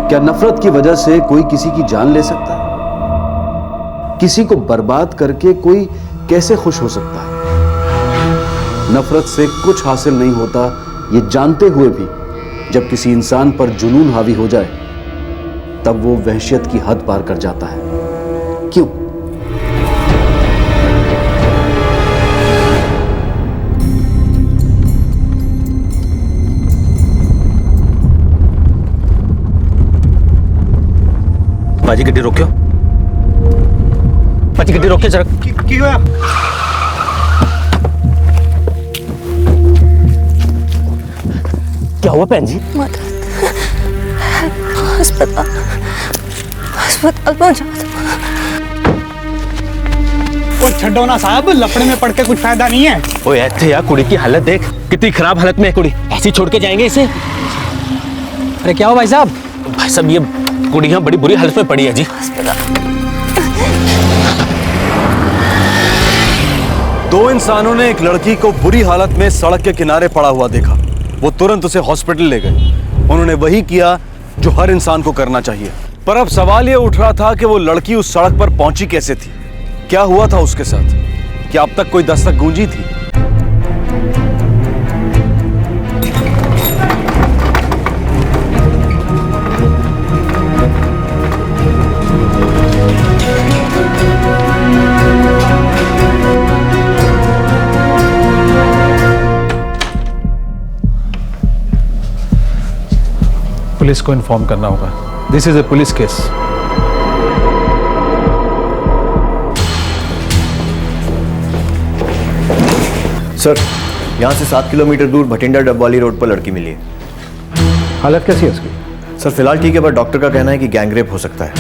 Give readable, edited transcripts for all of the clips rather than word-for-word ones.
क्या नफरत की वजह से कोई किसी की जान ले सकता है? किसी को बर्बाद करके कोई कैसे खुश हो सकता है? नफरत से कुछ हासिल नहीं होता, ये जानते हुए भी जब किसी इंसान पर जुनून हावी हो जाए तब वो वहशियत की हद पार कर जाता है। क्यों? बाजी गड्डी रोक्यो, बाजी गड्डी रोक्यो जरा। क्यों है? क्या हुआ भैन जी? अस्पताल पहुंचा दो। ओ छड्डो ना साहब, लफड़े में पड़ के कुछ फायदा नहीं है। ओए ऐसे यार, कुड़ी की हालत देख, कितनी खराब हालत में है कुड़ी। ऐसी छोड़ के जाएंगे इसे? अरे क्या हो भाई साहब? भाई साहब ये कुड़ियां बड़ी बुरी हालत में पड़ी है जी। दो इंसानों ने एक लड़की को बुरी हालत में सड़क के किनारे पड़ा हुआ देखा। वो तुरंत उसे हॉस्पिटल ले गए। उन्होंने वही किया जो हर इंसान को करना चाहिए। पर अब सवाल ये उठ रहा था कि वो लड़की उस सड़क पर पहुंची कैसे थी? क्या हुआ था उसके साथ? क्या अब तक कोई दस्तक गूंजी थी? पुलिस को इन्फॉर्म करना होगा। This is a police case. Sir, यहाँ से 7 किलोमीटर दूर भटिंडा डबवाली रोड पर लड़की मिली है। हालत कैसी है उसकी? सर फिलहाल ठीक है, पर डॉक्टर का कहना है कि गैंगरेप हो सकता है।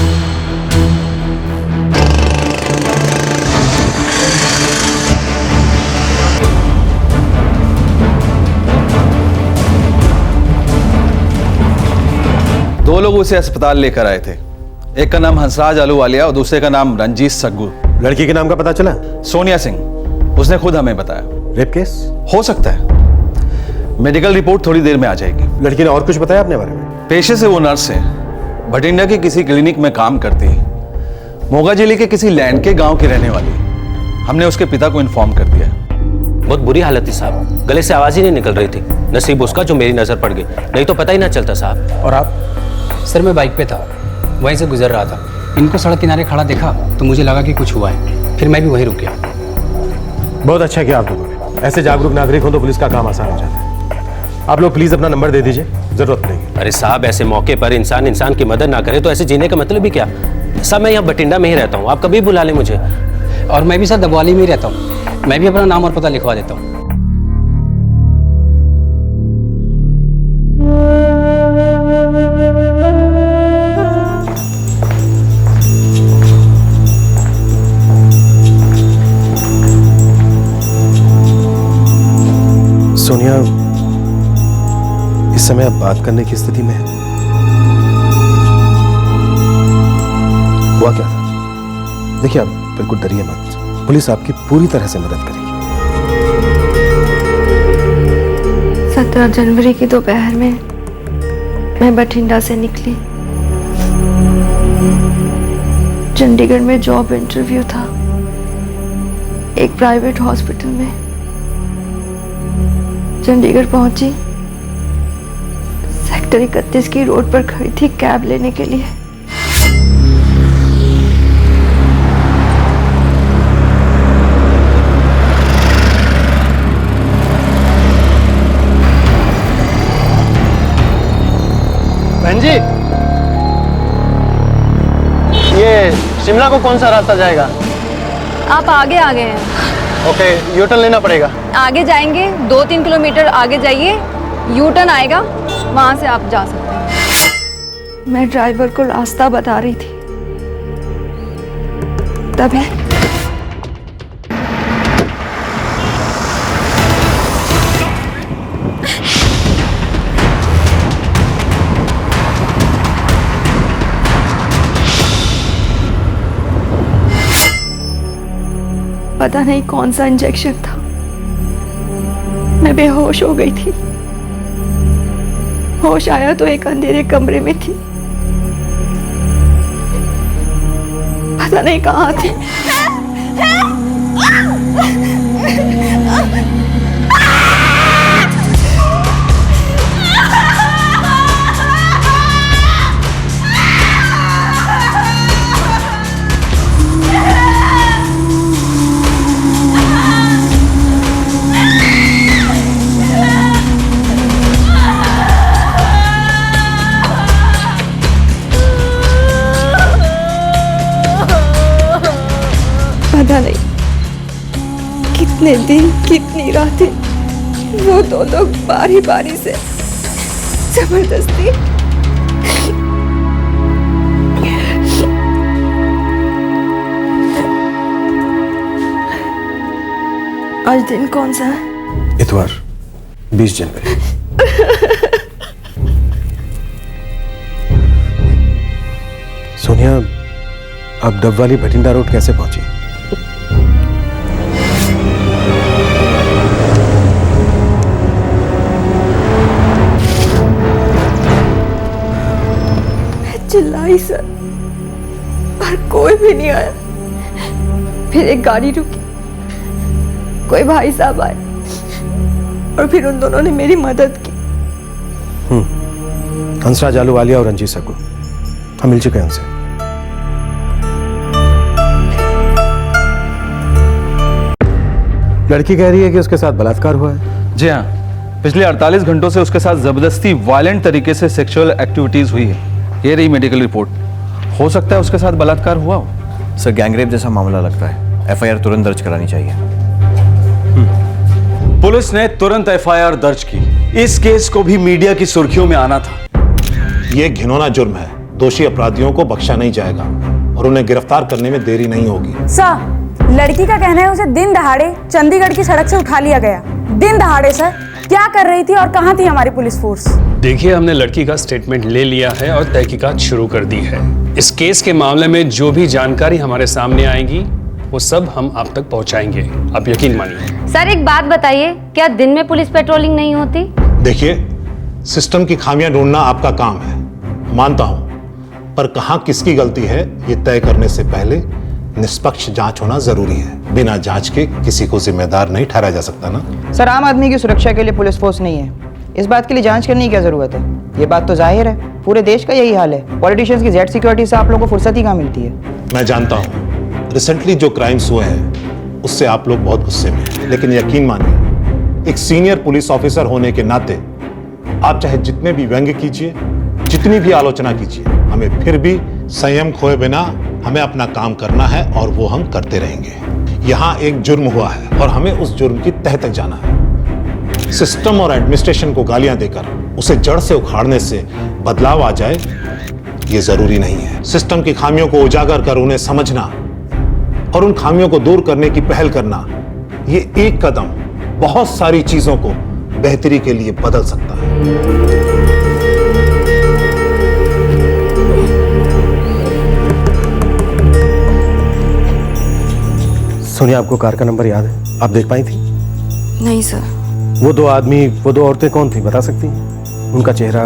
दो लोग उसे अस्पताल लेकर आए थे। एक का नाम हंसराज आलूवालिया और दूसरे का नाम रंजीत सग्गू। लड़की के नाम का पता चला? सोनिया सिंह, उसने खुद हमें बताया। रेप केस हो सकता है। मेडिकल रिपोर्ट थोड़ी देर में आ जाएगी। लड़की ने और कुछ बताया अपने बारे में? पेशे से वो नर्स है, भटिंडा के किसी क्लिनिक में काम करती है। मोगा जिले के किसी लैंड के गांव की रहने वाली। हमने उसके पिता को इन्फॉर्म कर दिया। बहुत बुरी हालत थी साहब, गले से आवाज ही नहीं निकल रही थी। नसीब उसका जो मेरी नजर पड़ गई, नहीं तो पता ही ना चलता साहब। और आप? सर मैं बाइक पे था, वहीं से गुजर रहा था। इनको सड़क किनारे खड़ा देखा तो मुझे लगा कि कुछ हुआ है, फिर मैं भी वहीं रुक गया। बहुत अच्छा किया आप लोगों ने। ऐसे जागरूक नागरिक हो तो पुलिस का काम आसान हो जाता है। आप लोग प्लीज अपना नंबर दे दीजिए, जरूरत पड़ेगी। अरे साहब, ऐसे मौके पर इंसान की मदद ना करे तो ऐसे जीने का मतलब ही क्या? साहब मैं यहाँ भटिंडा में ही रहता हूँ, आप कभी बुला लें मुझे। और मैं भी सर दबवाली में ही रहता हूँ, मैं भी अपना नाम और पता लिखवा देता हूँ। सोनिया इस समय आप बात करने की स्थिति में है? हुआ क्या था? देखिए, आप बिल्कुल डरिए मत। पुलिस आपकी पूरी तरह से मदद करेगी। 17 जनवरी की दोपहर में मैं बठिंडा से निकली। चंडीगढ़ में जॉब इंटरव्यू था, एक प्राइवेट हॉस्पिटल में। चंडीगढ़ पहुंची, सेक्टर 31 की रोड पर खड़ी थी कैब लेने के लिए। बहन जी, ये शिमला को कौन सा रास्ता जाएगा? आप आगे आ गए हैं। ओके, यू टर्न लेना पड़ेगा। आगे जाएंगे, 2-3 किलोमीटर आगे जाइए, यू टर्न आएगा, वहां से आप जा सकते हैं। मैं ड्राइवर को रास्ता बता रही थी, तभी पता नहीं कौन सा इंजेक्शन था, मैं बेहोश हो गई थी। होश आया तो एक अंधेरे कमरे में थी। पता नहीं कहाँ थे। पता नहीं कितने दिन कितनी रातें वो दो लोग बारी बारी से जबरदस्ती आज दिन कौन सा है? इतवार 20 जनवरी। सोनिया, आप डब वाली भटिंडा रोड कैसे पहुंची? चिल्लाई सर, पर कोई भी नहीं आया। फिर एक गाड़ी रुकी, कोई भाई साहब आए और फिर उन दोनों ने मेरी मदद की। हंसराज आलूवालिया और रंजीत सक्कू, हम मिल चुके हैं उनसे। लड़की कह रही है कि उसके साथ बलात्कार हुआ है। जी हाँ, पिछले 48 घंटों से उसके साथ जबरदस्ती वायलेंट तरीके से सेक्सुअल एक्टिविटीज हुई है। ये रही मेडिकल रिपोर्ट। हो सकता है उसके साथ बलात्कार हुआ हो। सर, गैंगरेप जैसा मामला लगता है, एफआईआर तुरंत दर्ज करानी चाहिए। पुलिस ने तुरंत एफआईआर दर्ज की। इस केस को भी मीडिया की सुर्खियों में आना था। यह घिनौना जुर्म है, दोषी अपराधियों को बख्शा नहीं जाएगा और उन्हें गिरफ्तार करने में देरी नहीं होगी। सर, लड़की का कहना है उसे दिन दहाड़े चंडीगढ़ की सड़क से उठा लिया गया। दिन दहाड़े सर, क्या कर रही थी और कहाँ थी हमारी पुलिस फोर्स? देखिए, हमने लड़की का स्टेटमेंट ले लिया है और तहकीकात शुरू कर दी है। इस केस के मामले में जो भी जानकारी हमारे सामने आएगी वो सब हम आप तक पहुंचाएंगे, आप यकीन मानिए। सर, एक बात बताइए, क्या दिन में पुलिस पेट्रोलिंग नहीं होती? देखिए, सिस्टम की खामियां ढूंढना आपका काम है, मानता हूं, पर कहां किसकी गलती है ये तय करने से पहले निष्पक्ष जांच होना जरूरी है। बिना जांच के किसी को जिम्मेदार नहीं ठहराया जा सकता ना। सर, आम आदमी की सुरक्षा के लिए पुलिस फोर्स नहीं है, इस बात के लिए जांच करने की क्या जरूरत है? ये बात तो जाहिर है, पूरे देश का यही हाल है। पॉलिटिशियंस की जेड सिक्योरिटी से आप लोगों को फुर्सत ही कहाँ मिलती है? मैं जानता हूं, रिसेंटली जो क्राइम्स हुए हैं उससे आप लोग बहुत गुस्से में हैं, लेकिन यकीन मानिए, एक सीनियर पुलिस ऑफिसर होने के नाते आप चाहे जितने भी व्यंग्य कीजिए, जितनी भी आलोचना कीजिए, हमें फिर भी संयम खोए बिना हमें अपना काम करना है और वो हम करते रहेंगे। यहाँ एक जुर्म हुआ है और हमें उस जुर्म की तह तक जाना है। सिस्टम और एडमिनिस्ट्रेशन को गालियां देकर उसे जड़ से उखाड़ने से बदलाव आ जाए, ये जरूरी नहीं है। सिस्टम की खामियों को उजागर कर उन्हें समझना और उन खामियों को दूर करने की पहल करना, ये एक कदम बहुत सारी चीजों को बेहतरी के लिए बदल सकता है। सोनिया, आपको कार का नंबर याद है? आप देख पाई थी? नहीं सर। वो दो आदमी, वो दो औरतें कौन थी, बता सकती हैं? उनका चेहरा,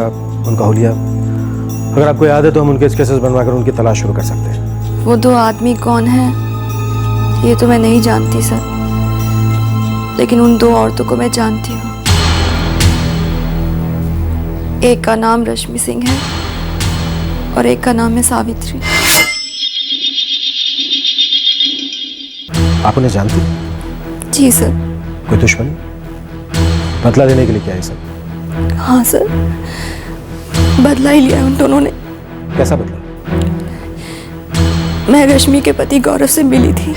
उनका हुलिया? अगर आपको याद है तो हम उनके स्केचेस बनवाकर उनकी तलाश शुरू कर सकते हैं। वो दो आदमी कौन है ये तो मैं नहीं जानती सर, लेकिन उन दो औरतों को मैं जानती हूँ। एक का नाम रश्मि सिंह है और एक का नाम है सावित्री। आप उन्हें जानती? जी सर। कोई दुश्मनी? बदला लेने के लिए क्या है सब? हाँ सर, बदला ही लिया है उन दोनों ने। कैसा बदला? मैं रश्मि के पति गौरव से मिली थी।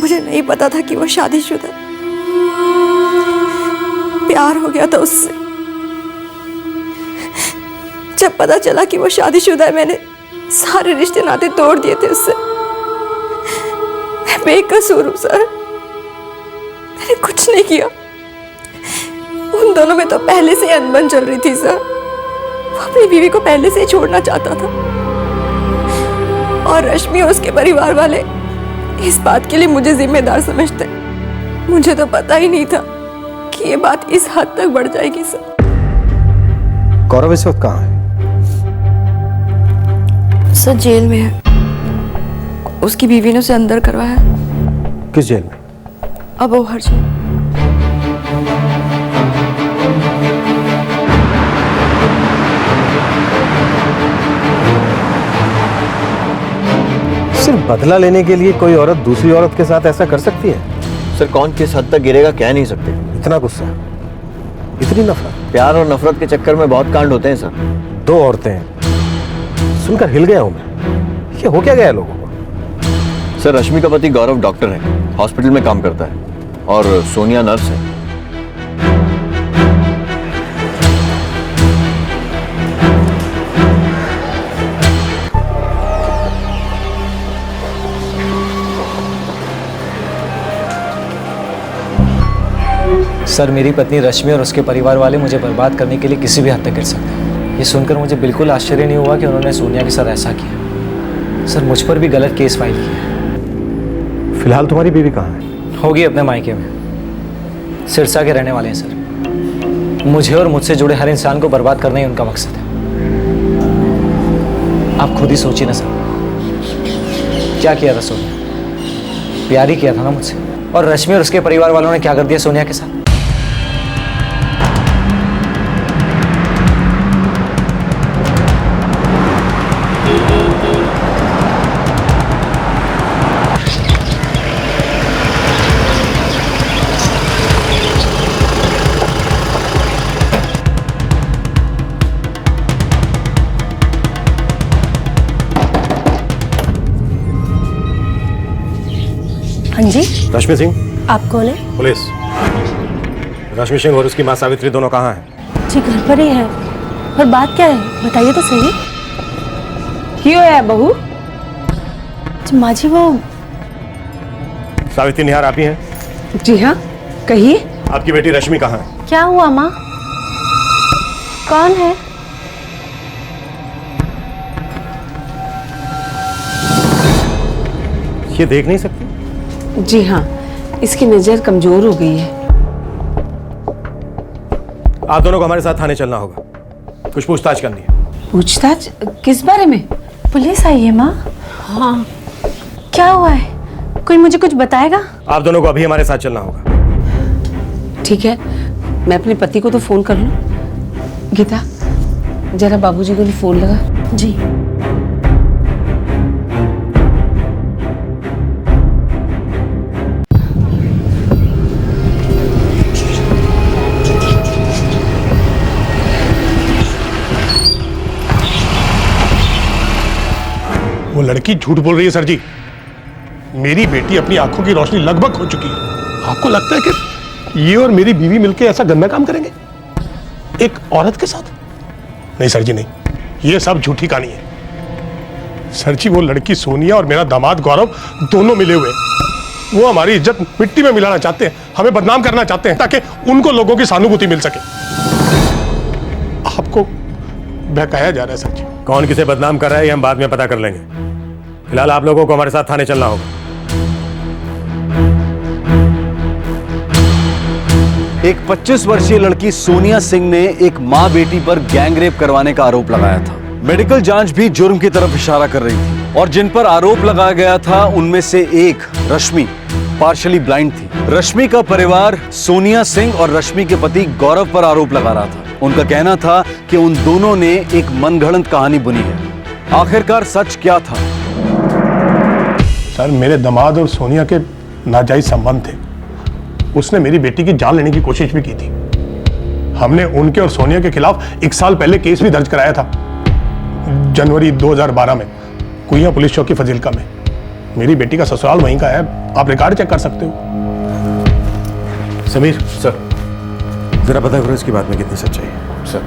मुझे नहीं पता था कि वो शादीशुदा। प्यार हो गया था उससे। जब पता चला कि वो शादीशुदा है, मैंने सारे रिश्ते नाते तोड़ दिए थे उससे। मैं बेकसूर हूं सर, मैंने कुछ नहीं किया। उन दोनों में तो पहले से अनबन चल रही थी सर। वो अपनी बीवी को पहले से ही छोड़ना चाहता था और रश्मि और उसके परिवार वाले इस बात के लिए मुझे जिम्मेदार समझते। मुझे तो पता ही नहीं था कि ये बात इस हद तक बढ़ जाएगी सर। गौरव इस वक्त कहाँ है? सर जेल में है। उसकी बीवी ने उसे अंदर करवाया। किस जेल में? अबोहर जेल। सिर्फ बदला लेने के लिए कोई औरत दूसरी औरत के साथ ऐसा कर सकती है? सर कौन किस हद तक गिरेगा कह नहीं सकते। इतना गुस्सा, इतनी नफरत। प्यार और नफरत के चक्कर में बहुत कांड होते हैं सर। 2 औरतें, सुनकर हिल गया हूं मैं। ये हो क्या गया लोगों को? सर रश्मि का पति गौरव डॉक्टर है, हॉस्पिटल में काम करता है, और सोनिया नर्स है। सर मेरी पत्नी रश्मि और उसके परिवार वाले मुझे बर्बाद करने के लिए किसी भी हद तक गिर सकते हैं। ये सुनकर मुझे बिल्कुल आश्चर्य नहीं हुआ कि उन्होंने सोनिया के साथ ऐसा किया। सर मुझ पर भी गलत केस फाइल किया। फिलहाल तुम्हारी बीवी कहाँ है? होगी अपने मायके में। सिरसा के रहने वाले हैं सर। मुझे और मुझसे जुड़े हर इंसान को बर्बाद करना ही उनका मकसद है। आप खुद ही सोचिए ना सर, क्या किया था सोनिया? प्यार ही किया था ना मुझसे। और रश्मि और उसके परिवार वालों ने क्या कर दिया सोनिया के साथ? हाँ जी, रश्मि सिंह। आप कौन है? पुलिस। रश्मि सिंह और उसकी माँ सावित्री दोनों कहाँ हैं? जी घर पर ही है। पर बात क्या है बताइए तो सही। क्यों है बहू? माँ जी वो सावित्री निहार आप ही हैं? जी हाँ, कहिए। आपकी बेटी रश्मि कहाँ है? क्या हुआ माँ? कौन है? ये देख नहीं सकती? जी हाँ, इसकी नजर कमजोर हो गई है। आप दोनों को हमारे साथ थाने चलना होगा, कुछ पूछताछ करनी है। पूछताछ किस बारे में? पुलिस आई है माँ। हाँ, क्या हुआ है? कोई मुझे कुछ बताएगा? आप दोनों को अभी हमारे साथ चलना होगा। ठीक है, मैं अपने पति को तो फोन कर लूं। गीता, जरा बाबूजी को फोन लगा। जी। वो लड़की झूठ बोल रही है सर जी। मेरी बेटी अपनी आंखों की रोशनी लगभग खो चुकी है। आपको लगता है कि ये और मेरी बीवी मिलकर ऐसा गंदा काम करेंगे एक औरत के साथ? नहीं सर जी नहीं, ये सब झूठी कहानी है। सर जी वो लड़की सोनिया और मेरा दामाद गौरव दोनों मिले हुए हैं। वो हमारी इज्जत मिट्टी में मिलाना चाहते हैं, हमें बदनाम करना चाहते हैं ताकि उनको लोगों की सहानुभूति मिल सके। आपको बहकाया जा रहा है सर जी। कौन किसे बदनाम कर रहा है ये हम बाद में पता कर लेंगे। फिलहाल आप लोगों को हमारे साथ थाने चलना होगा। एक 25 वर्षीय लड़की सोनिया सिंह ने एक मां बेटी पर गैंगरेप करवाने का आरोप लगाया था। मेडिकल जांच भी जुर्म की तरफ इशारा कर रही थी और जिन पर आरोप लगाया गया था उनमें से एक रश्मि पार्शियली ब्लाइंड थी। रश्मि का परिवार सोनिया सिंह और रश्मि के पति गौरव पर आरोप लगा रहा था। उनका कहना था कि उन दोनों ने एक मनगढ़ंत कहानी बुनी है। आखिरकार सच क्या था? सर मेरे दामाद और सोनिया के नाजायज संबंध थे। उसने मेरी बेटी की जान लेने की कोशिश भी की थी। हमने उनके और सोनिया के खिलाफ 1 साल पहले केस भी दर्ज कराया था, जनवरी 2012 में, कुइयां पुलिस चौकी फजीलका में। मेरी बेटी का ससुराल वहीं का है, आप रिकॉर्ड चेक कर सकते हो। समीर सर, जरा पता करो इसकी बात में कितनी सच्चाई है। सर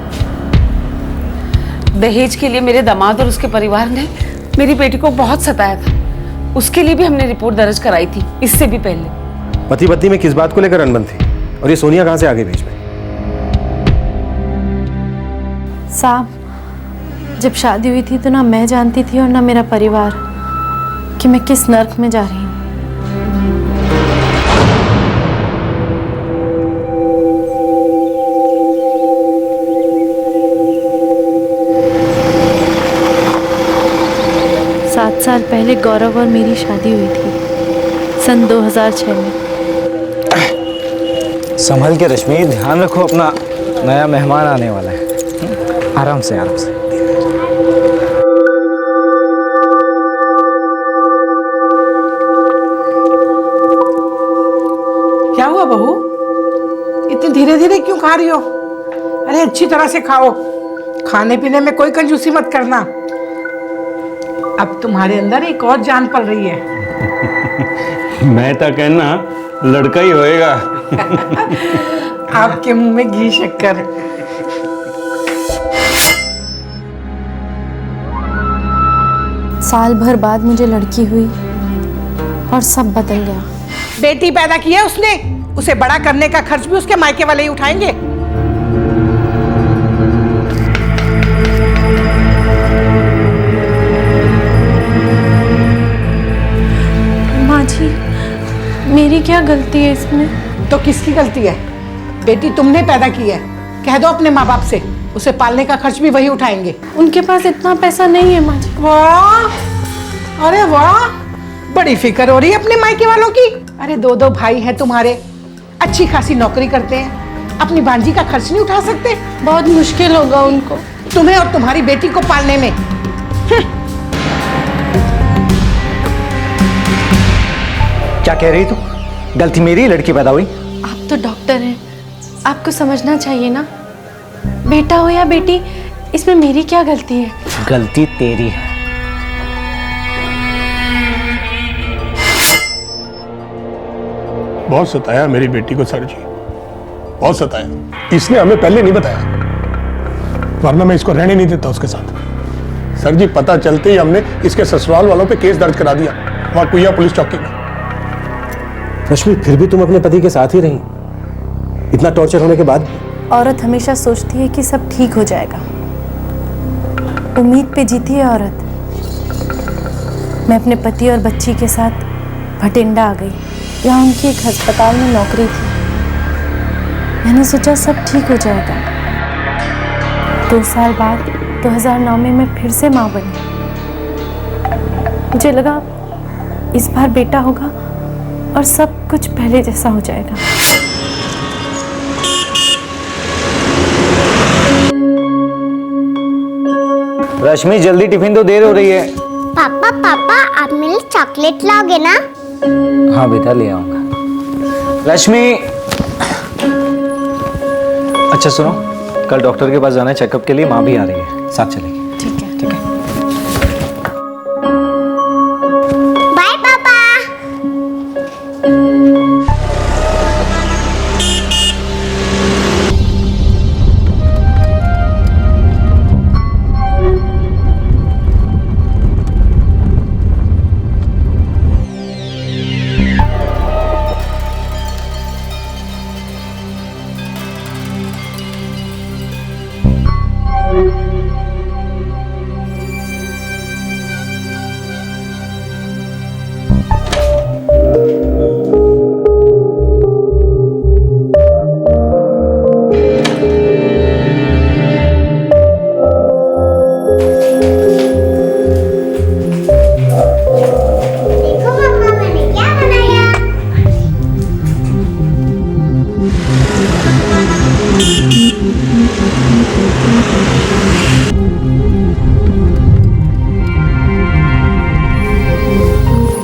दहेज के लिए मेरे दामाद और उसके परिवार ने मेरी बेटी को बहुत सताया था। उसके लिए भी हमने रिपोर्ट दर्ज कराई थी इससे भी पहले। पति पत्नी में किस बात को लेकर अनबन थी और ये सोनिया कहां से आ गई बीच में? साहब, जब शादी हुई थी तो ना मैं जानती थी और ना मेरा परिवार कि मैं किस नर्क में जा रही हूँ। साल पहले गौरव और मेरी शादी हुई थी, सन 2006 में। संभल के रश्मि, ध्यान रखो अपना, नया मेहमान आने वाला है। आराम से आराम से। क्या हुआ बहू, इतनी धीरे धीरे क्यों खा रही हो? अरे अच्छी तरह से खाओ, खाने पीने में कोई कंजूसी मत करना। अब तुम्हारे अंदर एक और जान पल रही है। मैं तो कहना लड़का ही होएगा। आपके मुंह में घी शक्कर। साल भर बाद मुझे लड़की हुई और सब बदल गया। बेटी पैदा की है उसने, उसे बड़ा करने का खर्च भी उसके मायके वाले ही उठाएंगे। माँ जी, मेरी क्या गलती है इसमें? तो किसकी गलती है? बेटी तुमने पैदा की है, कह दो अपने माँ बाप से, उसे पालने का खर्च भी वही उठाएंगे। उनके पास इतना पैसा नहीं है माँ जी। वाह, अरे वाह, बड़ी फिक्र हो रही है अपने मायके वालों की। अरे दो दो भाई हैं तुम्हारे, अच्छी खासी नौकरी करते हैं, अपनी भांजी का खर्च नहीं उठा सकते? बहुत मुश्किल होगा उनको, तुम्हें और तुम्हारी बेटी को पालने में। क्या कह रही तू? गलती मेरी, लड़की पैदा हुई। आप तो डॉक्टर हैं, आपको समझना चाहिए ना। बेटा हो या बेटी, इसमें मेरी क्या गलती है? गलती तेरी है। बहुत सताया मेरी बेटी को सर जी, बहुत सताया। इसने हमें पहले नहीं बताया, वरना मैं इसको रहने नहीं देता उसके साथ। सर जी, पता चलते ही हमने इसके ससुराल वालों पे केस दर्ज करा दिया, वहां कुइया पुलिस चौकी में। रश्मि, फिर भी तुम अपने पति के साथ ही रही, इतना टॉर्चर होने के बाद। औरत हमेशा सोचती है कि सब ठीक हो जाएगा, उम्मीद पे जीती है औरत। मैं अपने पति और बच्ची के साथ भटिंडा आ गई। यहाँ उनकी एक अस्पताल में नौकरी थी। मैंने सोचा सब ठीक हो जाएगा। 2 साल बाद 2009 में मैं फिर से माँ बनी। मुझे लगा इस बार बेटा होगा और सब कुछ पहले जैसा हो जाएगा। रश्मि, जल्दी टिफिन दो, देर हो रही है। पापा पापा, आप मेरे लिए चॉकलेट लाओगे ना? हाँ बेटा, ले आऊंगा। रश्मि, अच्छा सुनो, कल डॉक्टर के पास जाना है चेकअप के लिए, माँ भी आ रही है, साथ चलेगी। ठीक है। ठीक है। बाय पापा।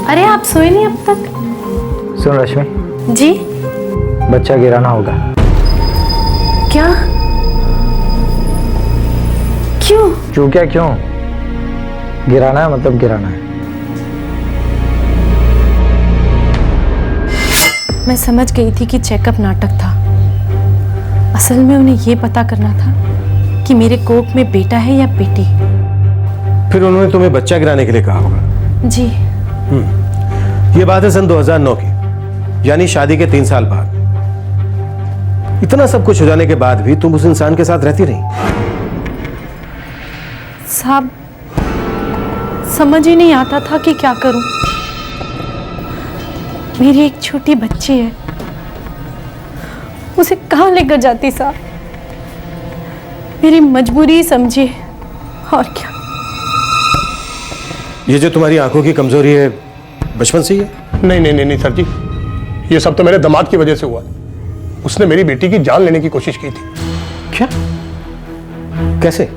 अरे आप सोए नहीं अब तक? सुन रश्मि जी, बच्चा गिराना होगा। क्या? क्यों? क्यों क्या क्यों? गिराना है मतलब गिराना है। मैं समझ गई थी कि चेकअप नाटक था। असल में उन्हें यह पता करना था कि मेरे कोख में बेटा है या बेटी। फिर उन्होंने तुम्हें बच्चा गिराने के लिए कहा होगा। जी। ये बात है सन 2009 की, यानी शादी के 3 साल बाद। इतना सब कुछ हो जाने के बाद भी तुम उस इंसान के साथ रहती रही। साहब, समझ ही नहीं आता था कि क्या करूं। मेरी एक छोटी बच्ची है, उसे कहां लेकर जाती साहब? मेरी मजबूरी समझिए, और क्या। ये जो तुम्हारी आंखों की कमजोरी है बचपन से ही है? नहीं नहीं नहीं नहीं सर जी, ये सब तो मेरे दामाद की वजह से हुआ। उसने मेरी बेटी की जान लेने की कोशिश की थी। क्या? कैसे?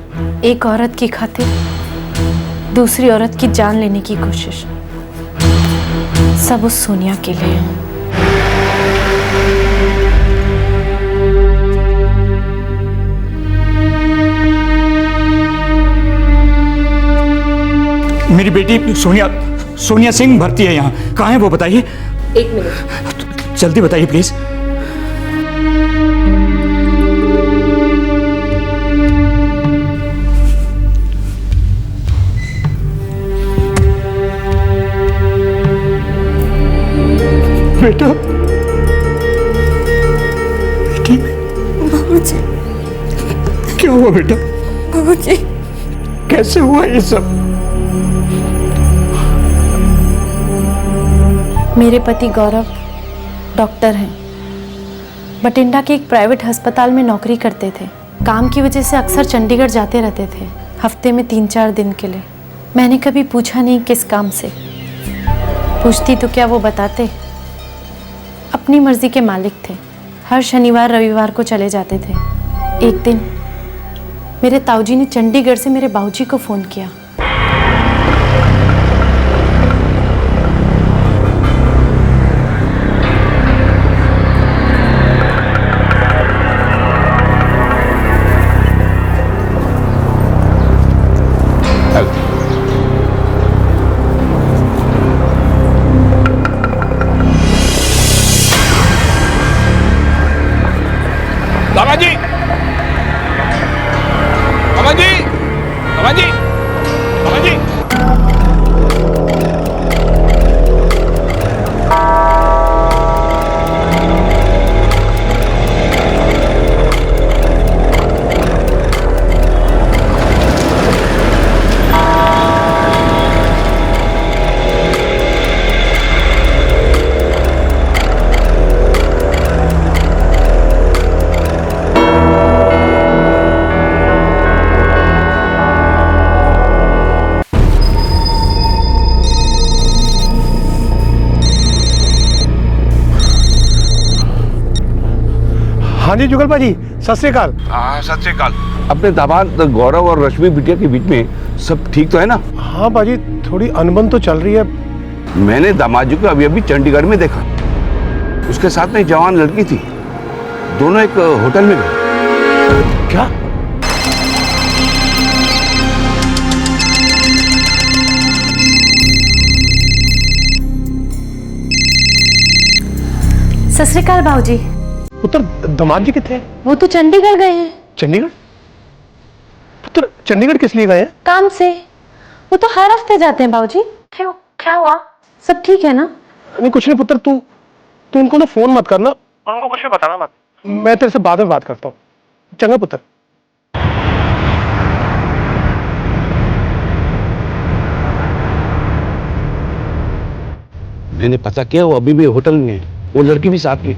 एक औरत की खातिर दूसरी औरत की जान लेने की कोशिश, सब उस सोनिया के लिए। मेरी बेटी सोनिया सिंह भर्ती है यहाँ। कहाँ है वो बताइए? 1 मिनट। जल्दी बताइए प्लीज। बेटा, बेटी, बाबूजी, क्या हुआ बेटा? बाबूजी, कैसे हुआ ये सब? मेरे पति गौरव डॉक्टर हैं, बठिंडा के एक प्राइवेट अस्पताल में नौकरी करते थे। काम की वजह से अक्सर चंडीगढ़ जाते रहते थे, हफ्ते में 3-4 दिन के लिए। मैंने कभी पूछा नहीं किस काम से, पूछती तो क्या वो बताते। अपनी मर्जी के मालिक थे, हर शनिवार रविवार को चले जाते थे। एक दिन मेरे ताऊजी ने चंडीगढ़ से मेरे बाबूजी को फ़ोन किया। हाँ जी जुगल भाजी, सत श्री अकाल। हाँ सत श्री अकाल। अपने दामाद गौरव और रश्मि बिटिया के बीच में सब ठीक तो है ना? हाँ बाजी, थोड़ी अनबन तो चल रही है। मैंने दामाद जी को अभी चंडीगढ़ में देखा, उसके साथ में एक जवान लड़की थी, दोनों एक होटल में गए। क्या? सत श्री अकाल बाबूजी। पुत्र दामाद जी कितने हैं? वो तो चंडीगढ़ गए हैं। चंडीगढ़? पुत्र चंडीगढ़ किस लिए गए हैं? काम से। वो तो हर हफ्ते जाते हैं बाबूजी। क्यों, क्या हुआ? सब ठीक है ना? नहीं कुछ नहीं पुत्र, तू इनको ना फोन मत करना, उनको कुछ भी बताना मत। मैं तेरे से बाद में बात करता हूँ। चंगा पुत्र। मैंने पता किया, वो अभी भी होटल में है, वो लड़की भी साथ में।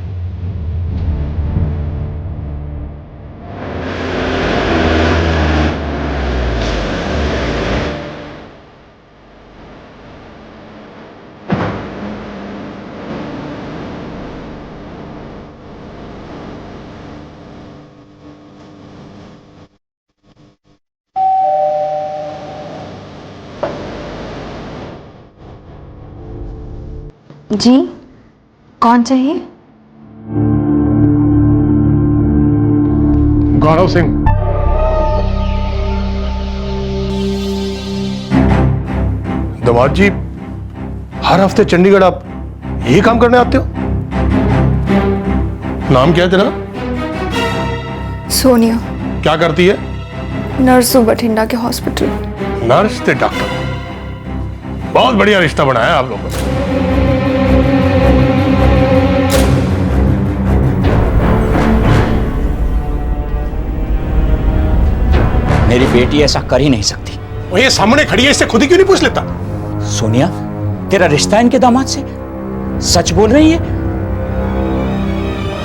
जी, कौन चाहिए? गौरव सिंह। दामाद जी, हर हफ्ते चंडीगढ़ आप यही काम करने आते हो? नाम क्या है तेरा? सोनिया। क्या करती है? नर्स हूँ बठिंडा के हॉस्पिटल। नर्स ते डॉक्टर, बहुत बढ़िया रिश्ता बनाया आप लोगों ने। मेरी बेटी ऐसा कर ही नहीं सकती। वो ये सामने खड़ी है, इससे खुद ही क्यों नहीं पूछ लेता? सोनिया, तेरा रिश्ता है इनके दामाद से? सच बोल रही है?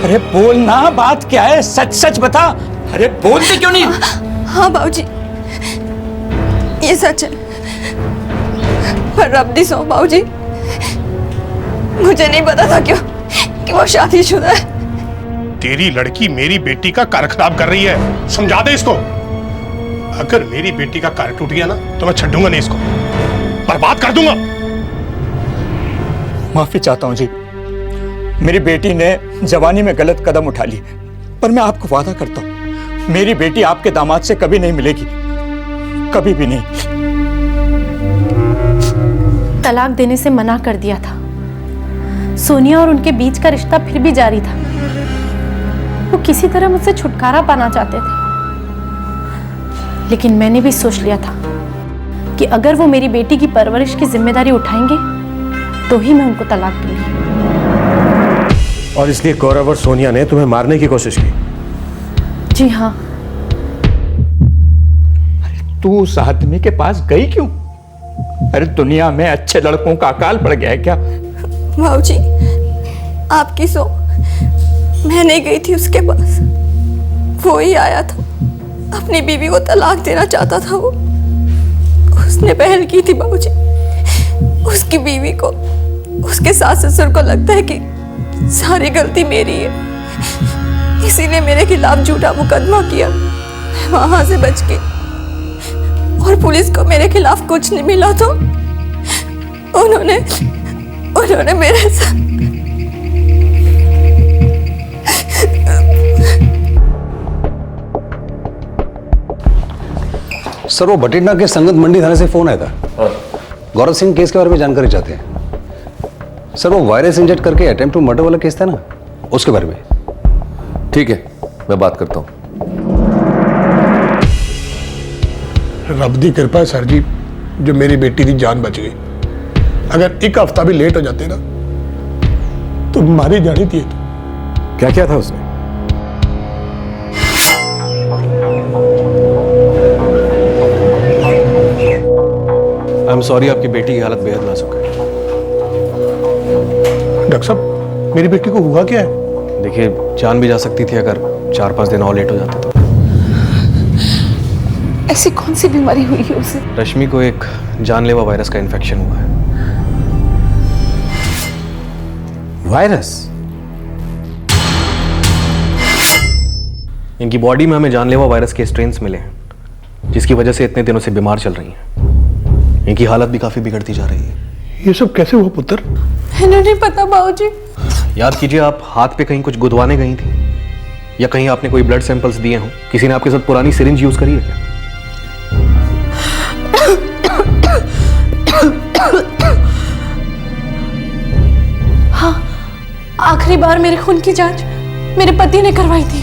अरे बोल ना, बात क्या है? सच सच बता। अरे बोलते क्यों नहीं? हाँ बाबूजी, ये सच है। पर रब दी सो बाबूजी, मुझे नहीं पता था क्यों कि वो शादीशुदा है। तेरी लड़की मेरी बेटी का कार खराब कर रही है, समझा दे इसको। अगर मेरी बेटी का कार टूट गया ना तो मैं छड्डूंगा नहीं इसको, बर्बाद कर दूंगा। माफी चाहता हूं जी, मेरी बेटी ने जवानी में गलत कदम उठा लिए, पर मैं आपको वादा करता हूं मेरी बेटी आपके दामाद से कभी नहीं मिलेगी, कभी भी नहीं। तलाक देने से मना कर दिया था। सोनिया और उनके बीच का रिश्ता फिर भी जारी था। वो किसी तरह मुझसे छुटकारा पाना चाहते थे, लेकिन मैंने भी सोच लिया था कि अगर वो मेरी बेटी की परवरिश की जिम्मेदारी उठाएंगे तो ही मैं उनको तलाक दूंगी। और इसलिए गौरव और सोनिया ने तुम्हें मारने की कोशिश की? जी हाँ। तू उस आदमी के पास गई क्यों? अरे दुनिया में अच्छे लड़कों का अकाल पड़ गया है क्या? बाबूजी, आपकी सो मैं नहीं गई थी उसके पास, वो ही आया था। अपनी बीवी को तलाक देना चाहता था वो, उसने पहल की थी बाबूजी। उसकी बीवी को, उसके सास ससुर को लगता है कि सारी गलती मेरी है, इसीलिए मेरे खिलाफ झूठा मुकदमा किया। मैं वहां से बच गई और पुलिस को मेरे खिलाफ कुछ नहीं मिला तो उन्होंने मेरे साथ सर, वो बठिंडा के संगत मंडी थाने से फोन आया था। गौरव सिंह केस के बारे में जानकारी चाहते हैं। सर, वो वायरस इंजेक्ट करके अटेम्प्ट टू मर्डर वाला केस था ना, उसके बारे में। ठीक है, मैं बात करता हूँ। रब दी कृपा है सर जी, जो मेरी बेटी की जान बच गई। अगर एक हफ्ता भी लेट हो जाते ना तो मारी जानी थी। क्या क्या था उसने? आई एम सॉरी, आपकी बेटी की हालत बेहद नाजुक है। डॉक्टर साहब, मेरी बेटी को हुआ क्या है? देखिए, जान भी जा सकती थी अगर 4-5 दिन और लेट हो जाते तो। ऐसी कौन सी बीमारी हुई है उसे? रश्मि को एक जानलेवा वायरस का इन्फेक्शन हुआ है। वायरस? इनकी बॉडी में हमें जानलेवा वायरस के स्ट्रेन्स मिले हैं, जिसकी वजह से इतने दिनों से बीमार चल रही हैं। इनकी हालत भी काफी बिगड़ती जा रही है। ये सब कैसे हुआ पुत्र? मैंने नहीं पता बाबूजी। याद कीजिए, आप हाथ पे कहीं कुछ गुदवाने गई थी, या कहीं आपने कोई ब्लड सैंपल्स दिए हों? किसी ने आपके साथ पुरानी सिरिंज यूज करी है क्या? हाँ, आखिरी बार मेरे खून की जांच मेरे पति ने करवाई थी।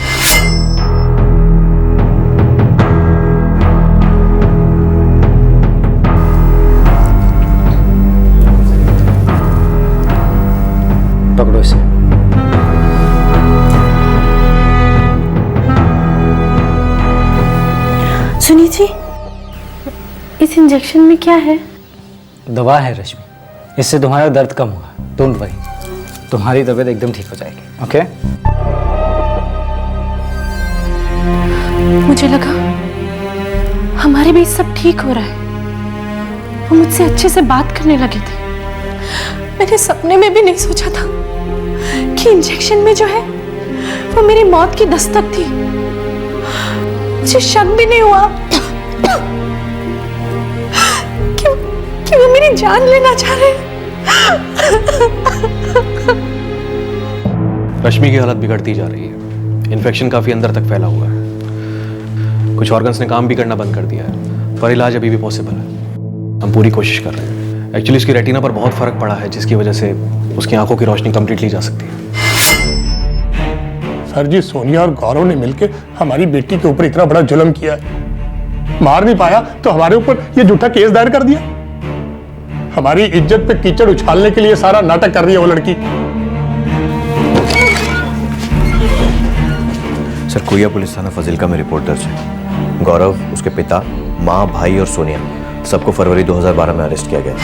पकड़ो इसे। सुनिए जी, इस इंजेक्शन में क्या है? दवा है रश्मि, इससे तुम्हारा दर्द कम होगा। डोंट वरी, तुम्हारी तबीयत एकदम ठीक हो जाएगी। ओके? मुझे लगा हमारे बीच सब ठीक हो रहा है। वो मुझसे अच्छे से बात करने लगे थे। मैंने सपने में भी नहीं सोचा था कि इंजेक्शन में जो है वो मेरी मौत की दस्तक थी। मुझे शक भी नहीं हुआ कि वो मेरी जान लेना चाह रहे हैं। रश्मि की हालत बिगड़ती जा रही है। इन्फेक्शन काफी अंदर तक फैला हुआ है। कुछ ऑर्गन्स ने काम भी करना बंद कर दिया है, पर इलाज अभी भी पॉसिबल है। हम पूरी कोशिश कर रहे हैं। एक्चुअली इसकी रेटिना पर बहुत फर्क पड़ा है, जिसकी वजह से उसकी आंखों की रोशनी कंप्लीटली जा सकती है। सर जी, सोनिया और गौरव ने मिलकर हमारी बेटी के ऊपर इतना बड़ा जुल्म किया है। मार नहीं पाया तो हमारे ऊपर ये झूठा केस दायर कर दिया। हमारी इज्जत पे कीचड़ उछालने के लिए सारा नाटक कर रही है वो लड़की। सर, कुया पुलिस थाना फजीलका में रिपोर्ट दर्ज है। गौरव, उसके पिता, माँ, भाई और सोनिया सबको फरवरी 2012 में अरेस्ट किया गया।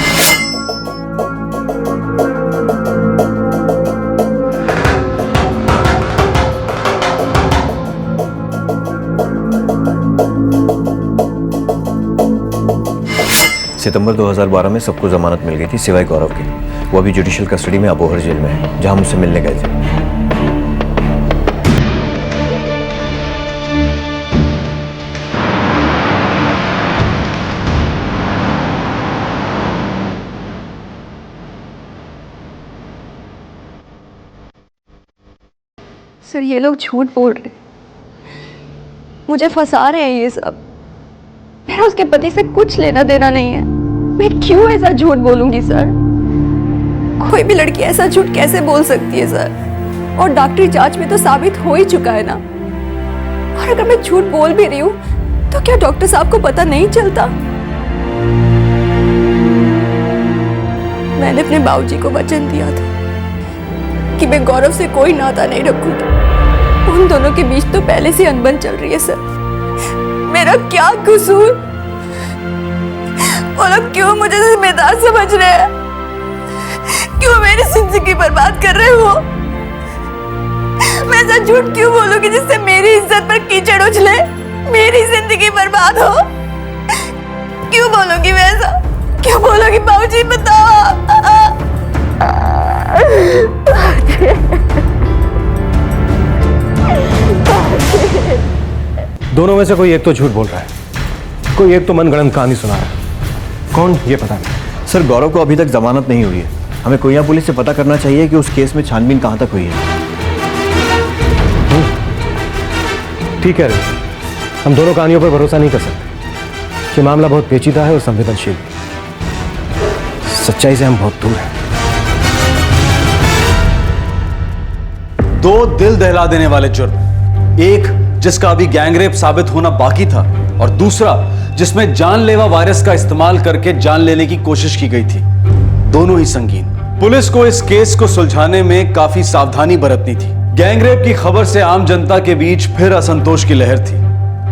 सितंबर 2012 में सबको जमानत मिल गई थी सिवाय गौरव के। वो अभी जुडिशियल कस्टडी में अबोहर जेल में है, जहां हम उससे मिलने गए थे। सर ये लोग झूठ बोल रहे, मुझे फंसा रहे हैं ये सब। मेरा उसके पति से कुछ लेना देना नहीं है। मैं क्यों ऐसा झूठ बोलूंगी सर? कोई भी लड़की ऐसा झूठ कैसे बोल सकती है सर? और डॉक्टरी जांच में तो साबित हो ही चुका है ना। और अगर मैं झूठ बोल भी रही हूँ तो क्या डॉक्टर साहब को पता नहीं चलता? मैंने अपने बाबूजी को वचन दिया था कि मैं गौरव से कोई नाता नहीं रखूंगी। उन दोनों के बीच तो पहले से अनबन चल रही है सर। मेरा क्या कसूर? वो लोग क्यों मुझे जिम्मेदार समझ रहे हैं? क्यों मेरी जिंदगी बर्बाद कर रहे हो? मैं ऐसा झूठ क्यों बोलूंगी जिससे मेरी इज्जत पर कीचड़ उछले, मेरी जिंदगी बर्बाद हो? क्यों बोलूंगी मैं ऐसा? क्यों बोलूंगी? बाबूजी बताओ। दोनों में से कोई एक तो झूठ बोल रहा है, कोई एक तो मनगढ़ंत कहानी सुना रहा है। कौन, ये पता नहीं। सर, गौरव को अभी तक जमानत नहीं हुई है। हमें कोयना पुलिस से पता करना चाहिए कि उस केस में छानबीन कहां तक हुई है। ठीक है रे, हम दोनों कहानियों पर भरोसा नहीं कर सकते। ये मामला बहुत पेचीदा है और संवेदनशील। सच्चाई से हम बहुत दूर हैं। दो दिल दहला देने वाले जुर्म, एक जिसका अभी गैंगरेप साबित होना बाकी था और दूसरा जिसमें जानलेवा वायरस का इस्तेमाल करके जान लेने की कोशिश की गई थी। दोनों ही संगीन। पुलिस को इस केस को सुलझाने में काफी सावधानी बरतनी थी। गैंगरेप की खबर से आम जनता के बीच फिर असंतोष की लहर थी,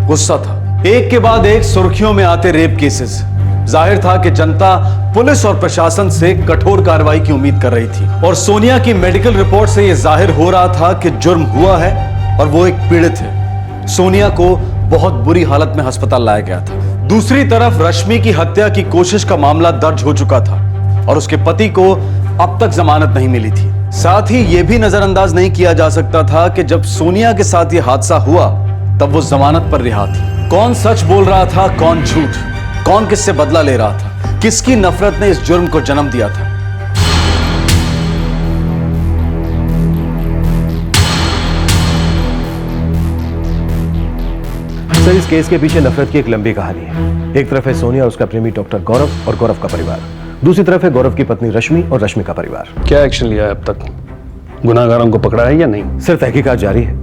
गुस्सा था। एक के बाद एक सुर्खियों में आते रेप केसेस। जाहिर था कि जनता पुलिस और प्रशासन से कठोर कार्रवाई की उम्मीद कर रही थी और सोनिया की मेडिकल रिपोर्ट से यह जाहिर हो रहा था कि जुर्म हुआ है और वो एक पीड़ित है। सोनिया को बहुत बुरी हालत में अस्पताल लाया गया था। दूसरी तरफ रश्मि की हत्या की कोशिश का मामला दर्ज हो चुका था और उसके पति को अब तक जमानत नहीं मिली थी। साथ ही यह भी नजरअंदाज नहीं किया जा सकता था कि जब सोनिया के साथ यह हादसा हुआ तब वो जमानत पर रिहा थी। कौन सच बोल रहा था, कौन झूठ? कौन किससे बदला ले रहा था? किसकी नफरत ने इस जुर्म को जन्म दिया था? सर, इस केस के पीछे नफरत की एक लंबी कहानी है। एक तरफ है सोनिया और उसका प्रेमी डॉक्टर गौरव और गौरव का परिवार, दूसरी तरफ है गौरव की पत्नी रश्मि और रश्मि का परिवार। क्या एक्शन लिया है अब तक? गुनाहगारों को पकड़ा है या नहीं? सर, तहकीकात जारी है।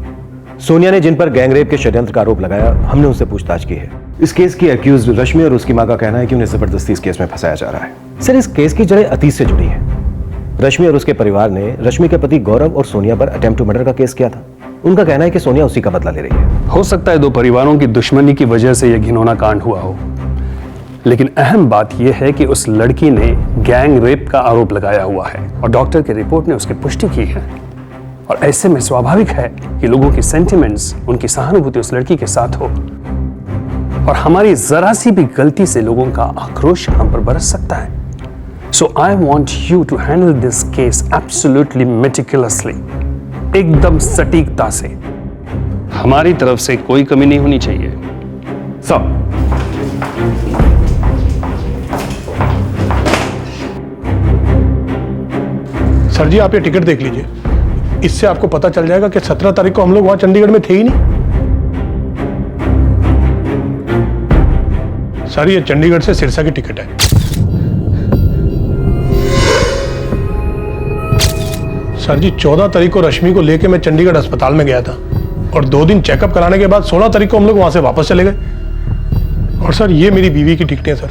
सोनिया ने जिन पर गैंगरेप के षड्यंत्र का आरोप लगाया, हमने उनसे पूछताछ की है। इस केस की एक्यूज रश्मि और उसकी मां का कहना है कि उन्हें जबरदस्ती इस केस में फंसाया जा रहा है। सर, इस केस की जड़ें अतीत से जुड़ी हैं। रश्मि और उसके परिवार ने रश्मि के पति गौरव और सोनिया पर अटेम्प्ट टू मर्डर का केस किया था। उनका कहना है कि सोनिया उसी का बदला ले रही है। हो सकता है दो परिवारों की दुश्मनी की वजह से यह घिनौना कांड हुआ हो, लेकिन अहम बात यह है कि उस लड़की ने गैंग रेप का आरोप लगाया हुआ है और डॉक्टर की रिपोर्ट ने उसकी पुष्टि की है। और ऐसे में स्वाभाविक है कि लोगों की सेंटिमेंट्स, उनकी सहानुभूति उस लड़की के साथ हो और हमारी जरा सी भी गलती से लोगों का आक्रोश हम पर बरस सकता है। So I want you to handle this case absolutely meticulously, एकदम सटीकता से। हमारी तरफ से कोई कमी नहीं होनी चाहिए। सर जी, आप ये टिकट देख लीजिए, इससे आपको पता चल जाएगा कि 17 तारीख को हम लोग वहां चंडीगढ़ में थे ही नहीं। सर, ये चंडीगढ़ से सिरसा की टिकट है। सर जी, 14 तारीख को रश्मि को लेके मैं चंडीगढ़ अस्पताल में गया था और 2 दिन चेकअप कराने के बाद 16 तारीख को हम लोग वहां से वापस चले गए। और सर, ये मेरी बीवी की टिकटें सर,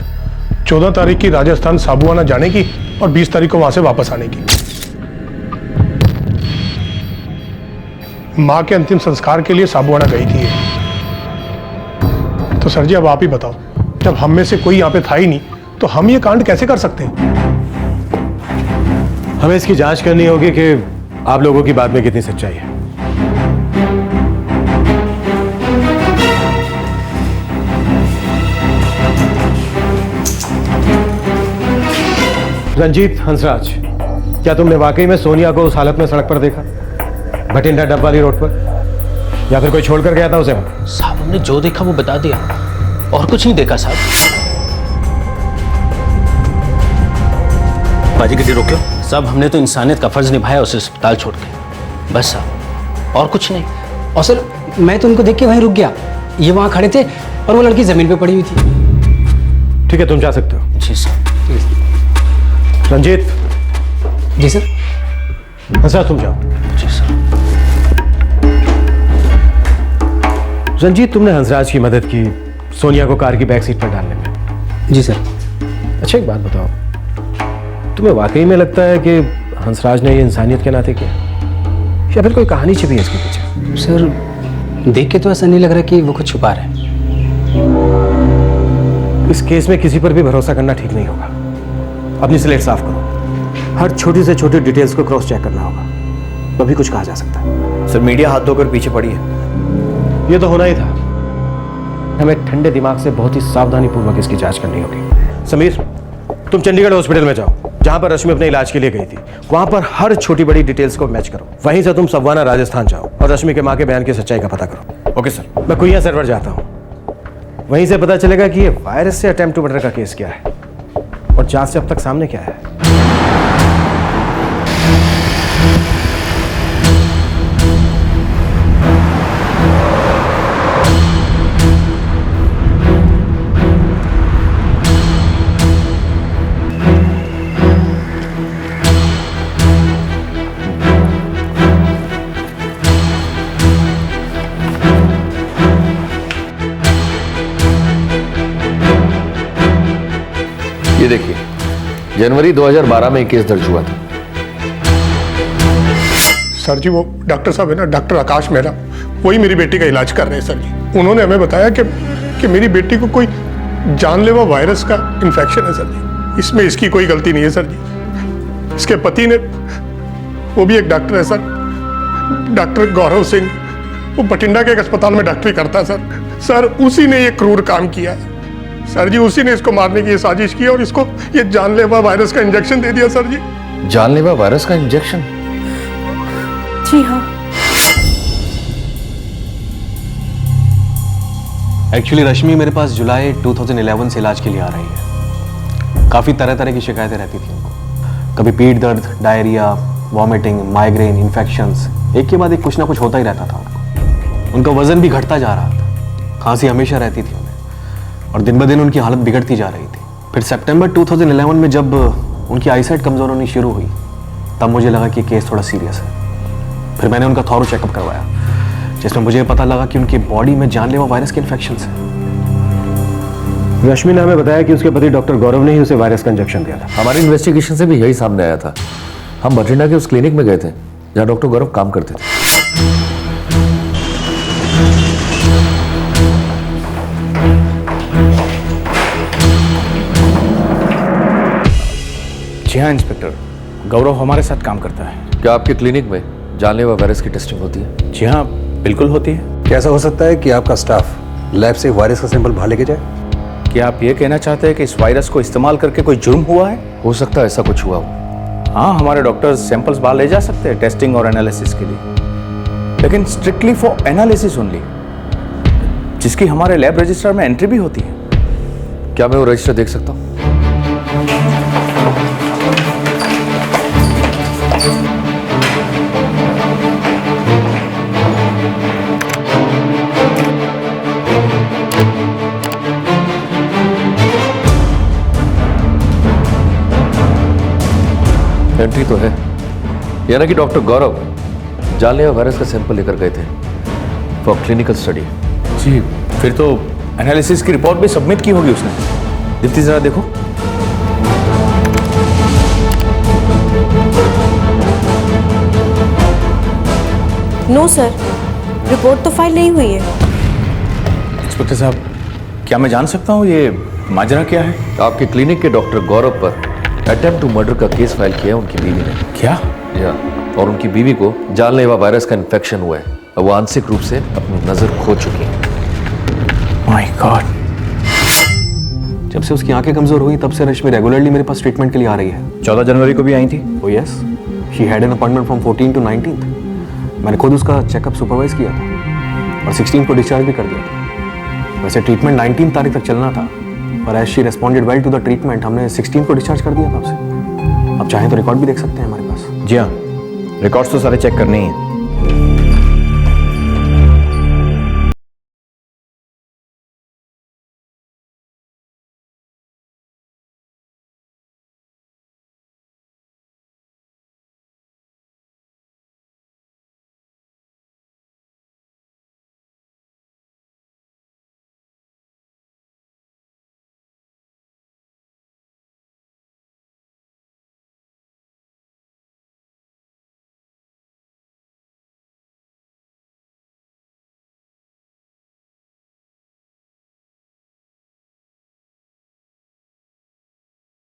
14 तारीख की राजस्थान साबुआना जाने की और 20 तारीख को वहां से वापस आने की। मां के अंतिम संस्कार के लिए साबुआना गई थी। तो सर जी, अब आप ही बताओ, जब हम में से कोई यहाँ पे था ही नहीं तो हम ये कांड कैसे कर सकते हैं? हमें इसकी जांच करनी होगी कि आप लोगों की बात में कितनी सच्चाई है। रंजीत हंसराज, क्या तुमने वाकई में सोनिया को उस हालत में सड़क पर देखा, भटिंडा डब वाली रोड पर, या फिर कोई छोड़कर गया था उसे? साहब हमने जो देखा वो बता दिया, और कुछ नहीं देखा साहब। बाजी गड्डी रोक्यो साहब, हमने तो इंसानियत का फर्ज निभाया उसे अस्पताल छोड़ के, बस साहब, और कुछ नहीं। और सर मैं तो उनको देख के वहीं रुक गया, ये वहां खड़े थे और वो लड़की जमीन पे पड़ी हुई थी। ठीक है, तुम जा सकते हो। जी सर। रंजीत। जी सर। हंसराज तुम जाओ। जी सर। रंजीत, तुमने हंसराज की मदद की सोनिया को कार की बैक सीट पर डालने में। जी सर। अच्छा एक बात बताओ, तुम्हें वाकई में लगता है कि हंसराज ने ये इंसानियत के नाते किया, या फिर कोई कहानी छिपी है इसके पीछे? सर देख के तो ऐसा नहीं लग रहा कि वो कुछ छुपा रहे हैं। इस केस में किसी पर भी भरोसा करना ठीक नहीं होगा। अपनी स्लेट साफ करो, हर छोटी से छोटी डिटेल्स को क्रॉस चेक करना होगा, तभी कुछ कहा जा सकता है। सर मीडिया हाथ धोकर पीछे पड़ी है। ये तो होना ही था। हमें ठंडे दिमाग से बहुत ही सावधानी पूर्वक इसकी जांच करनी होगी। समीर, तुम चंडीगढ़ हॉस्पिटल में जाओ, जहां पर रश्मि अपने इलाज के लिए गई थी। वहां पर हर छोटी बड़ी डिटेल्स को मैच करो। वहीं से तुम सवाना राजस्थान जाओ और रश्मि के मां के बयान की सच्चाई का पता करो। Okay sir. मैं कुइया सर्वर जाता हूं, वहीं से पता चलेगा कि ये वायरस से अटेम्प्ट टू मर्डर का केस क्या है और जांच से अब तक सामने क्या है। ये देखिए, जनवरी 2012 में केस दर्ज हुआ था। सर जी वो डॉक्टर साहब है ना, डॉक्टर आकाश मेहरा, वही मेरी बेटी का इलाज कर रहे हैं सर जी। उन्होंने हमें बताया कि मेरी बेटी को कोई जानलेवा वायरस का इन्फेक्शन है सर जी। इसमें इसकी कोई गलती नहीं है सर जी। इसके पति ने, वो भी एक डॉक्टर है सर, डॉक्टर गौरव सिंह, वो बठिंडा के एक अस्पताल में डॉक्टरी करता है सर। सर उसी ने ये क्रूर काम किया है सर जी। उसी ने इसको मारने की साजिश की और इसको ये जानलेवा वायरस का इंजेक्शन दे दिया सर जी। जानलेवा वायरस का इंजेक्शन? जी हाँ। एक्चुअली रश्मि मेरे पास जुलाई 2011 से इलाज के लिए आ रही है। काफ़ी तरह तरह की शिकायतें रहती थी उनको, कभी पीठ दर्द, डायरिया, वॉमिटिंग, माइग्रेन, इन्फेक्शंस, एक के बाद एक कुछ ना कुछ होता ही रहता था उनको। उनका वजन भी घटता जा रहा था, खांसी हमेशा रहती थी उन्हें, और दिन ब दिन उनकी हालत बिगड़ती जा रही थी। फिर सितंबर 2011 में जब उनकी आईसाइट कमज़ोर होनी शुरू हुई, तब मुझे लगा कि केस थोड़ा सीरियस है। फिर मैंने उनका थॉरो चेकअप करवाया, जिसमें मुझे पता लगा कि उनकी बॉडी में जानलेवा वायरस के इन्फेक्शन है। रश्मि ने हमें बताया कि उसके पति डॉक्टर गौरव ने ही उसे वायरस का इंजेक्शन दिया था। हमारी इन्वेस्टिगेशन से भी यही सामने आया था। हम बठिंडा के उस क्लिनिक में गए थे जहां डॉक्टर गौरव काम करते थे। जी हाँ इंस्पेक्टर, गौरव हमारे साथ काम करता है। क्या आपके क्लिनिक में जानलेवा वायरस की टेस्टिंग होती है? जी हाँ बिल्कुल होती है। कैसा हो सकता है कि आपका स्टाफ लैब से वायरस का सैंपल बाहर लेके जाए? क्या आप ये कहना चाहते हैं कि इस वायरस को इस्तेमाल करके कोई जुर्म हुआ है? हो सकता है ऐसा कुछ हुआ हो। हाँ, हमारे डॉक्टर्स सैंपल्स बाहर ले जा सकते हैं टेस्टिंग और एनालिसिस के लिए, लेकिन स्ट्रिक्टली फॉर एनालिसिस ओनली, जिसकी हमारे लैब रजिस्टर में एंट्री भी होती है। क्या मैं वो रजिस्टर देख सकता हूँ? एंट्री तो है, यानी कि डॉक्टर गौरव जानलेवा वायरस का सैंपल लेकर गए थे फॉर क्लिनिकल स्टडी। जी, फिर तो एनालिसिस की रिपोर्ट भी सबमिट की होगी उसने। दीप्ति जरा देखो। नो सर, रिपोर्ट तो फाइल नहीं हुई है। इंस्पेक्टर साहब, क्या मैं जान सकता हूँ ये माजरा क्या है? आपके क्लिनिक के डॉक्टर गौरव पर अटेम्प्ट टू मर्डर का केस फाइल किया उनकी बीवी ने। क्या? या, और उनकी बीवी को जानलेवा वायरस का इन्फेक्शन हुआ है और वो आंशिक रूप से अपनी नजर खो चुकी है। My God. जब से उसकी आंखें कमजोर हुई तब से रश्मि रेगुलरली मेरे पास ट्रीटमेंट के लिए आ रही है। 14 जनवरी को भी आई थी? ओ yes, she had an appointment from 14 to 19th। मैंने खुद उसका चेकअप सुपरवाइज किया था और 16 को डिस्चार्ज भी कर दिया था। वैसे ट्रीटमेंट 19 तारीख तक चलना था, पर as she responded well to the treatment हमने 16 को डिस्चार्ज कर दिया था उसे। अब चाहें तो रिकॉर्ड भी देख सकते हैं हमारे पास। जी हाँ, रिकॉर्ड्स तो सारे चेक करने ही हैं।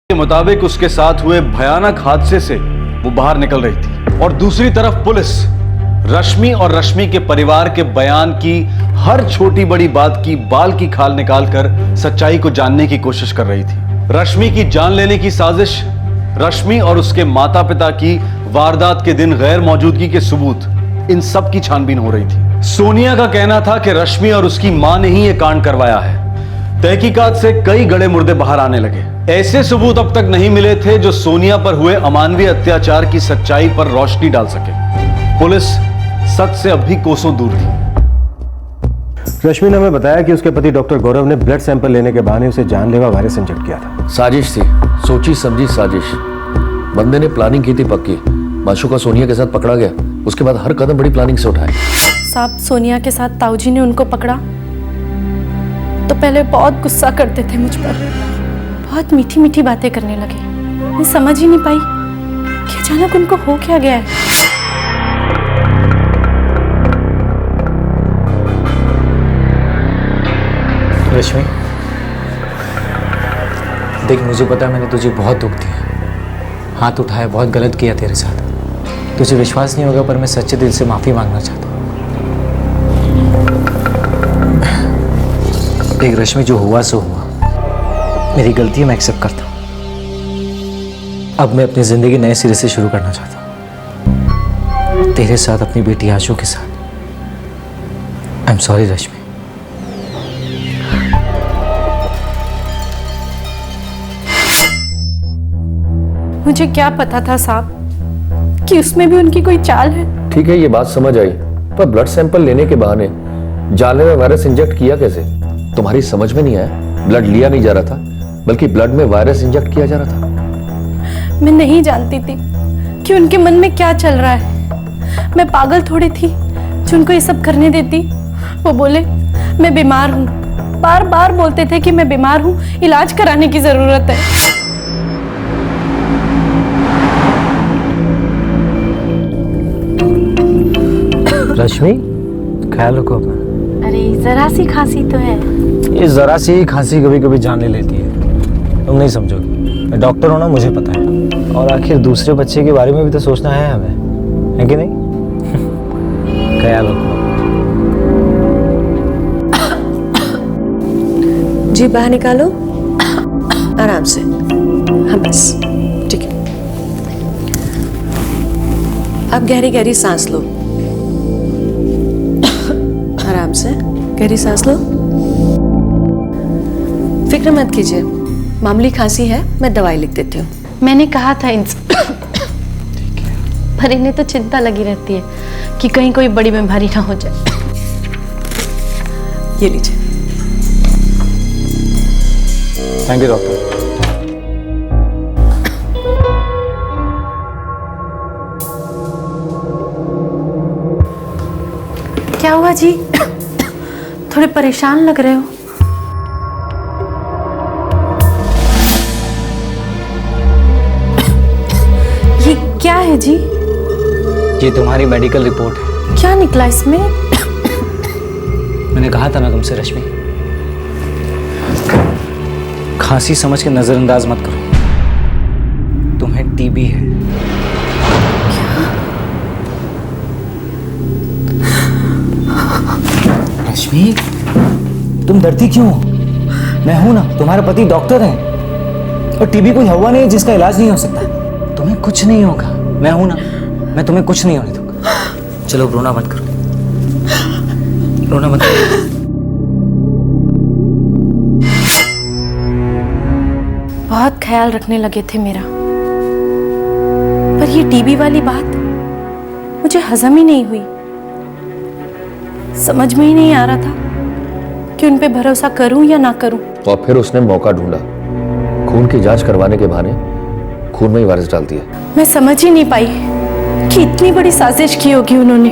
के मुताबिक उसके साथ हुए भयानक हादसे से वो बाहर निकल रही थी और दूसरी तरफ पुलिस रश्मि और रश्मि के परिवार के बयान की हर छोटी बड़ी बात की बाल की खाल निकालकर सच्चाई को जानने की कोशिश कर रही थी। रश्मि की जान लेने की साजिश, रश्मि और उसके माता पिता की वारदात के दिन गैर मौजूदगी के सबूत, इन सब की छानबीन हो रही थी। सोनिया का कहना था कि रश्मि और उसकी मां ने ही यह कांड करवाया है। तहकीकात से कई गड़े मुर्दे बाहर आने लगे। ऐसे सबूत अब तक नहीं मिले थे जो सोनिया पर हुए अमानवीय अत्याचार की सच्चाई पर रोशनी डाल सके। पुलिस सच से अब भी कोसों दूर थी। रश्मि ने हमें बताया कि उसके पति डॉक्टर गौरव ने ब्लड सैंपल लेने के बहाने उसे जानलेवा वायरस इंजेक्ट किया था। साजिश थी, सोची समझी साजिश। बंदे ने प्लानिंग की थी पक्की। माशूका सोनिया के साथ पकड़ा गया, उसके बाद हर कदम बड़ी प्लानिंग से उठाए। साहब, सोनिया के साथ ताऊजी ने उनको पकड़ा तो पहले बहुत गुस्सा करते थे मुझ पर, बहुत मीठी मीठी बातें करने लगे। मैं समझ ही नहीं पाई कि अचानक उनको हो क्या गया है। रश्मि, देख मुझे पता है मैंने तुझे बहुत दुख दिया, हाथ उठाया, बहुत गलत किया तेरे साथ। तुझे विश्वास नहीं होगा पर मैं सच्चे दिल से माफ़ी मांगना चाहता हूँ। देख रश्मि, जो हुआ सो हुआ, मेरी गलती मैं एक्सेप्ट करता हूँ। अब मैं अपनी ज़िंदगी नए सिरे से शुरू करना चाहता हूँ, तेरे साथ, अपनी बेटी आशू के साथ। आई एम सॉरी रश्मि। मुझे क्या पता था साहब कि उसमें भी उनकी कोई चाल है। ठीक है, ये बात समझ आई, पर ब्लड सैंपल लेने के बहाने जानलेवा वायरस इंजेक्ट किया कैसे? तुम्हारी समझ में नहीं आया। ब्लड लिया नहीं जा रहा था, बल्कि ब्लड में वायरस इंजेक्ट किया जा रहा था। मैं नहीं जानती थी कि उनके मन में क्या चल रहा है। मैं पागल थोड़ी थी जो उनको ये सब करने देती। वो बोले मैं बीमार हूँ, बार बार बोलते थे कि मैं बीमार हूँ, इलाज कराने की जरूरत है। रश्मि, ख्याल रखो अपना। अरे जरा सी खांसी तो है। ये जरा सी खांसी कभी कभी जान ले लेती है, तुम नहीं समझोगे। मैं डॉक्टर हूं ना, मुझे पता है। और आखिर दूसरे बच्चे के बारे में भी तो सोचना है हमें, है कि नहीं? ख्याल रखो। जी बाहर निकालो, आराम से। हाँ बस, ठीक है। अब गहरी गहरी सांस लो, आराम से गहरी सांस लो। फिक्र मत कीजिए, मामूली खांसी है, मैं दवाई लिख देती हूँ। मैंने कहा था इनसे पर इन्हें तो चिंता लगी रहती है कि कहीं कोई बड़ी बीमारी ना हो जाए। ये लीजिए। Thank you doctor. क्या हुआ जी? थोड़े परेशान लग रहे हो। ये क्या है जी? ये तुम्हारी मेडिकल रिपोर्ट है। क्या निकला इसमें? मैंने कहा था ना तुमसे रश्मि, खांसी समझ के नजरअंदाज मत करो। तुम्हें टीबी है। रश्मि, तुम डरती क्यों हो? मैं हूं ना, तुम्हारे पति डॉक्टर हैं और टीबी कोई हवा नहीं है जिसका इलाज नहीं हो सकता। तुम्हें कुछ नहीं होगा, मैं हूं ना, मैं तुम्हें कुछ नहीं होने दूंगा। चलो रोना मत करो, रोना मत करो। बहुत ख्याल रखने लगे थे मेरा, पर ये टीबी वाली बात मुझे हजम ही नहीं हुई। समझ में ही नहीं आ रहा था कि उन पे भरोसा करूं या ना करूं। और फिर उसने मौका ढूंढा, खून की जांच करवाने के बहाने खून में ही वायरस डाल दिया। मैं समझ ही नहीं पाई कि इतनी बड़ी साजिश की होगी उन्होंने।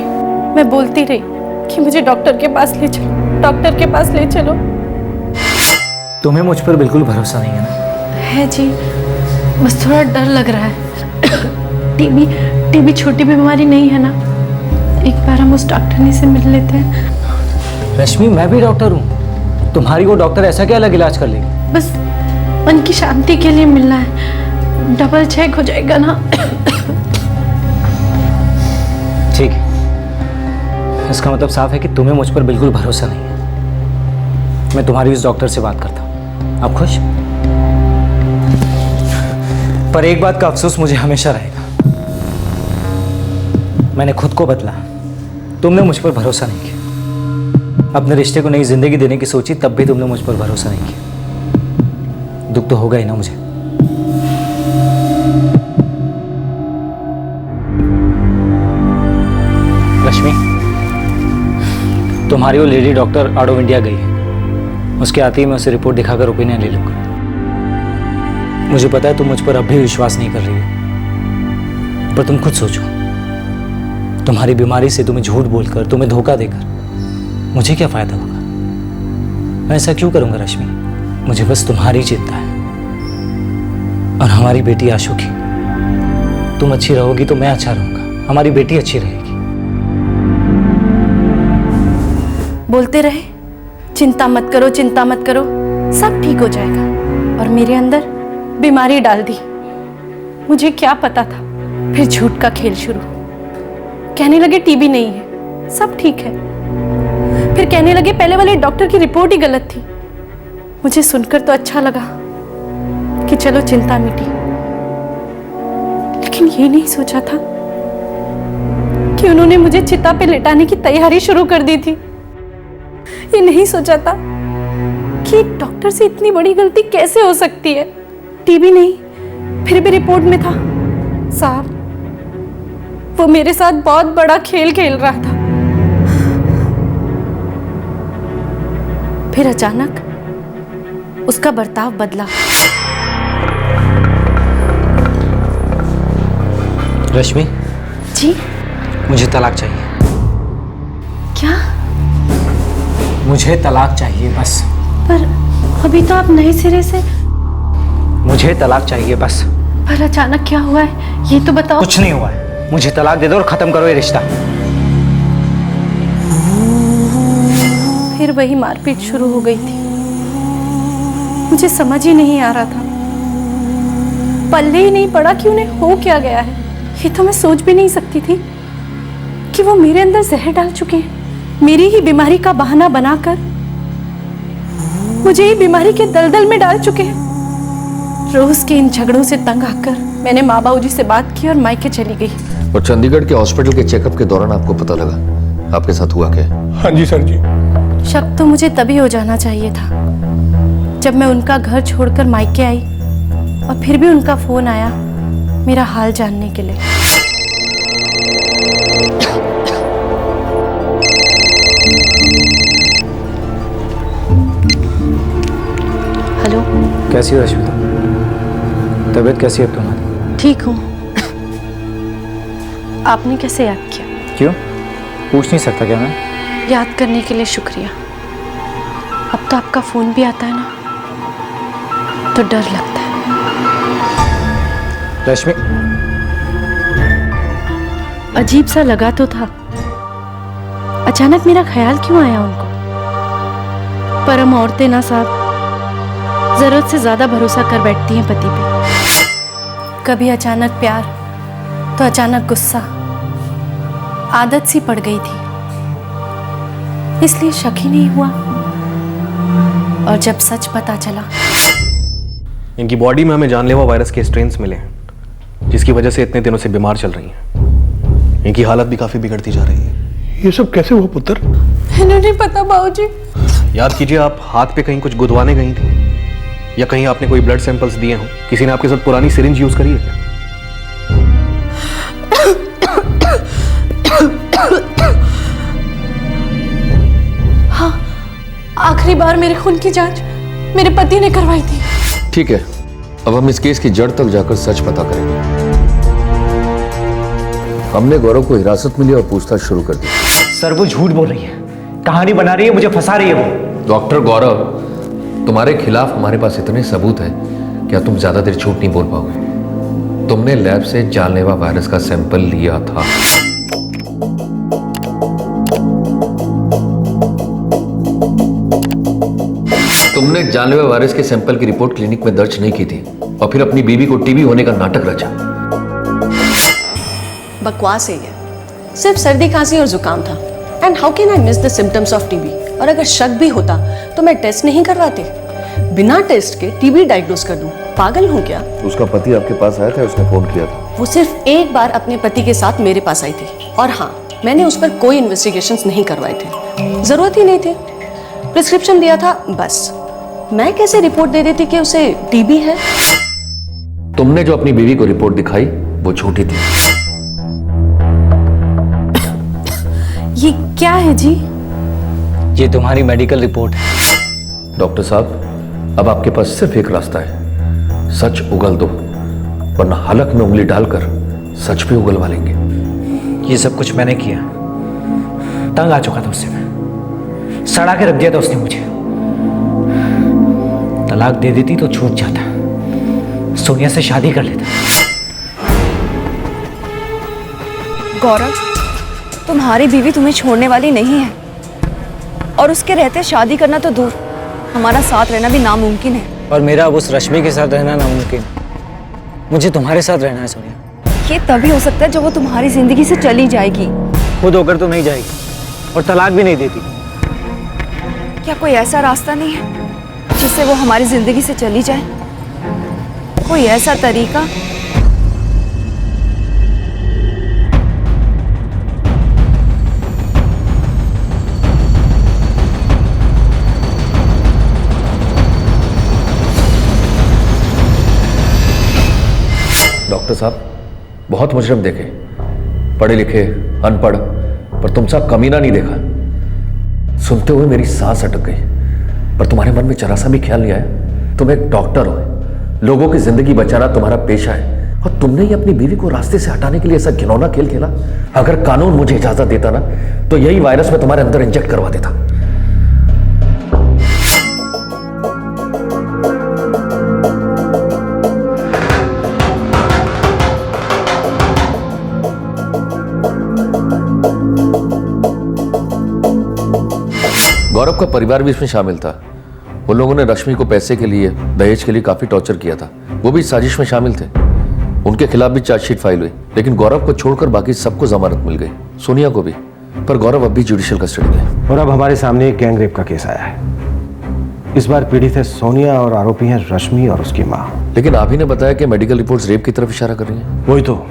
मैं बोलती रही कि मुझे डॉक्टर के पास ले चलो, डॉक्टर के पास ले चलो। तुम्हें मुझ पर बिल्कुल भरोसा नहीं है ना? है जी, बस थोड़ा डर लग रहा है। टीबी छोटी बीमारी नहीं है ना, एक बार हम उस डॉक्टरनी से मिल लेते हैं। रश्मि, मैं भी डॉक्टर हूँ, तुम्हारी वो डॉक्टर ऐसा क्या अलग इलाज कर लेगी? बस मन की शांति के लिए मिलना है, डबल चेक हो जाएगा ना। ठीक है, इसका मतलब साफ है कि तुम्हें मुझ पर बिल्कुल भरोसा नहीं है। मैं तुम्हारी उस डॉक्टर से बात करता हूँ। आप खुश? पर एक बात का अफसोस मुझे हमेशा रहेगा, मैंने खुद को बदला, तुमने मुझ पर भरोसा नहीं किया। अपने रिश्ते को नई जिंदगी देने की सोची, तब भी तुमने मुझ पर भरोसा नहीं किया। दुख तो होगा ही ना मुझे। रश्मि, तुम्हारी वो lady doctor out of India गई है, उसके आते ही मैं उसे रिपोर्ट दिखाकर ओपिनियन ले लूंगा। मुझे पता है तुम मुझ पर अब भी विश्वास नहीं कर रही हो, पर तुम खुद सोचो, तुम्हारी बीमारी से तुम्हें झूठ बोलकर, तुम्हें धोखा देकर मुझे क्या फायदा होगा? मैं ऐसा क्यों करूंगा रश्मि? मुझे बस तुम्हारी चिंता है और हमारी बेटी आशु की। तुम अच्छी रहोगी तो मैं अच्छा रहूंगा, हमारी बेटी अच्छी रहेगी। बोलते रहे चिंता मत करो, चिंता मत करो, सब ठीक हो जाएगा, और मेरे अंदर बीमारी डाल दी। मुझे क्या पता था। फिर झूठ का खेल शुरू। कहने लगे टीबी नहीं है, सब ठीक है। फिर कहने लगे पहले वाले डॉक्टर की रिपोर्ट ही गलत थी। मुझे सुनकर तो अच्छा लगा कि चलो चिंता मिटी, लेकिन ये नहीं सोचा था कि उन्होंने मुझे चिता पे लिटाने की तैयारी शुरू कर दी थी। ये नहीं सोचा था कि डॉक्टर से इतनी बड़ी गलती कैसे हो सकती है। टीबी नहीं, फिर भी रिपोर्ट में था। साहब, वो मेरे साथ बहुत बड़ा खेल खेल रहा था। फिर अचानक उसका बर्ताव बदला। रश्मि जी, मुझे तलाक चाहिए। क्या? मुझे तलाक चाहिए बस। पर अभी तो आप नए सिरे से। मुझे तलाक चाहिए बस। पर अचानक क्या हुआ है ये तो बताओ। कुछ नहीं हुआ है, मुझे तलाक दे दो और खत्म करो ये रिश्ता। फिर वही मारपीट शुरू हो गई थी। मुझे समझ ही नहीं आ रहा था, पल्ले ही नहीं पड़ा कि उन्हें हो क्या गया है। ये तो मैं सोच भी नहीं सकती थी कि वो मेरे अंदर जहर डाल चुके हैं, मेरी ही बीमारी का बहाना बनाकर मुझे ही बीमारी के दलदल में डाल चुके हैं। रोज के इन झगड़ों से तंग आकर मैंने माँ बाबू जी से बात की और मायके चली गई। और चंडीगढ़ के हॉस्पिटल के चेकअप के दौरान आपको पता लगा आपके साथ हुआ क्या? हाँ जी सर जी। शक तो मुझे तभी हो जाना चाहिए था जब मैं उनका घर छोड़कर मायके आई और फिर भी उनका फोन आया मेरा हाल जानने के लिए। हेलो। कैसी हो रश्मि? तबीयत कैसी है तुम्हारी? ठीक हूँ। आपने कैसे याद किया? क्यों, पूछ नहीं सकता क्या मैं? याद करने के लिए शुक्रिया। अब तो आपका फोन भी आता है ना, तो डर लगता है। रश्मि, अजीब सा लगा तो था, अचानक मेरा ख्याल क्यों आया उनको? पर हम औरतें ना साहब, जरूरत से ज्यादा भरोसा कर बैठती हैं पति पे। कभी अचानक प्यार, तो अचानक गुस्सा। आदत सी पड़ गई थी, इसलिए शक ही नहीं हुआ। और जब सच पता चला, इनकी बॉडी में हमें जानलेवा वायरस के स्ट्रेन्स मिले हैं, जिसकी वजह से इतने दिनों से बीमार चल रही हैं। इनकी हालत भी काफी बिगड़ती जा रही है। ये सब कैसे हुआ पुत्र? मैंने नहीं पता बाबूजी। याद कीजिए, आप हाथ पे कहीं कुछ गुदवाने गई थी, या कहीं आपने कोई ब्लड सैंपल्स दिए हों? किसी ने आपके साथ पुरानी सिरिंज यूज करी है क्या? हाँ, आखिरी बार मेरे खून की जांच मेरे पति ने करवाई थी। ठीक है, अब हम इस केस की जड़ तक जाकर सच पता करेंगे। हमने गौरव को हिरासत में लिया और पूछताछ शुरू कर दी। सर वो झूठ बोल रही है, कहानी बना रही है, मुझे फंसा रही है वो। डॉक्टर गौरव, तुम्हारे खिलाफ हमारे पास इतने सबूत हैं, क्या तुम ज्यादा देर झूठ नहीं बोल पाओगे? तुमने लैब से जानलेवा वायरस का सैंपल लिया था। तुमने जानलेवा वायरस के सैंपल की रिपोर्ट क्लिनिक में दर्ज नहीं की थी और फिर अपनी बीवी को टीबी होने का नाटक रचा। बकवास है ये, सिर्फ सर्दी खांसी और जुकाम था। And how can I miss the symptoms of TB? और अगर शक भी होता तो मैं टेस्ट नहीं करवाती? बिना टेस्ट के टीबी डायग्नोस कर दूं? पागल हूं क्या? उसका पति आपके पास आया था, उसने फोन किया था। वो सिर्फ एक बार अपने पति के साथ मेरे पास आई थी, और हाँ, मैंने उस पर कोई इन्वेस्टिगेशंस नहीं करवाए थे, जरूरत ही नहीं थी। प्रिस्क्रिप्शन दिया था बस। मैं कैसे रिपोर्ट दे देती कि उसे टीबी है? तुमने जो अपनी बीवी को रिपोर्ट दिखाई वो झूठी थी। ये क्या है जी? ये तुम्हारी मेडिकल रिपोर्ट है। डॉक्टर साहब, अब आपके पास सिर्फ एक रास्ता है, सच उगल दो, वरना हलक में उंगली डालकर सच भी उगलवा लेंगे। ये सब कुछ मैंने किया, तंग आ चुका था उससे, मैं सड़ा के रख दिया था उसने मुझे। तलाक दे देती तो छूट जाता, सोनिया से शादी कर लेता। गौरव, तुम्हारी बीवी तुम्हें छोड़ने वाली नहीं है, और उसके रहते शादी करना तो दूर, हमारा साथ रहना भी नामुमकिन है। और मेरा अब उस रश्मि के साथ रहना नामुमकिन। मुझे तुम्हारे साथ रहना है सोनिया। ये तभी हो सकता है जब वो तुम्हारी जिंदगी से चली जाएगी। खुद होकर तो नहीं जाएगी, और तलाक भी नहीं देती। क्या कोई ऐसा रास्ता नहीं है जिससे वो हमारी जिंदगी से चली जाए? कोई ऐसा तरीका? डॉक्टर साहब, बहुत मुजरिम देखे, पढ़े लिखे, अनपढ़, पर तुम सा कमीना नहीं देखा। सुनते हुए मेरी सांस अटक गई। पर तुम्हारे मन में जरा सा भी ख्याल नहीं आया? तुम एक डॉक्टर हो, लोगों की जिंदगी बचाना तुम्हारा पेशा है, और तुमने ही अपनी बीवी को रास्ते से हटाने के लिए ऐसा घिनौना खेल खेला। अगर कानून मुझे इजाजत देता ना, तो यही वायरस मैं तुम्हारे अंदर इंजेक्ट करवा देता। गौरव का परिवार भी इसमें शामिल था। उन लोगों ने रश्मि को पैसे के लिए, दहेज के लिए काफी टॉर्चर किया था। वो भी साजिश में शामिल थे। उनके खिलाफ भी चार्जशीट फाइल हुई, लेकिन गौरव को छोड़कर बाकी सबको जमानत मिल गई, सोनिया को भी। पर गौरव अब भी जुडिशियल कस्टडी में है। और अब हमारे सामने एक गैंग रेप का केस आया है। इस बार पीड़ित है सोनिया और आरोपी हैं रश्मि और उसकी माँ। लेकिन आप ही ने बताया कि मेडिकल रिपोर्ट्स रेप की तरफ इशारा कर रही हैं। वही तो,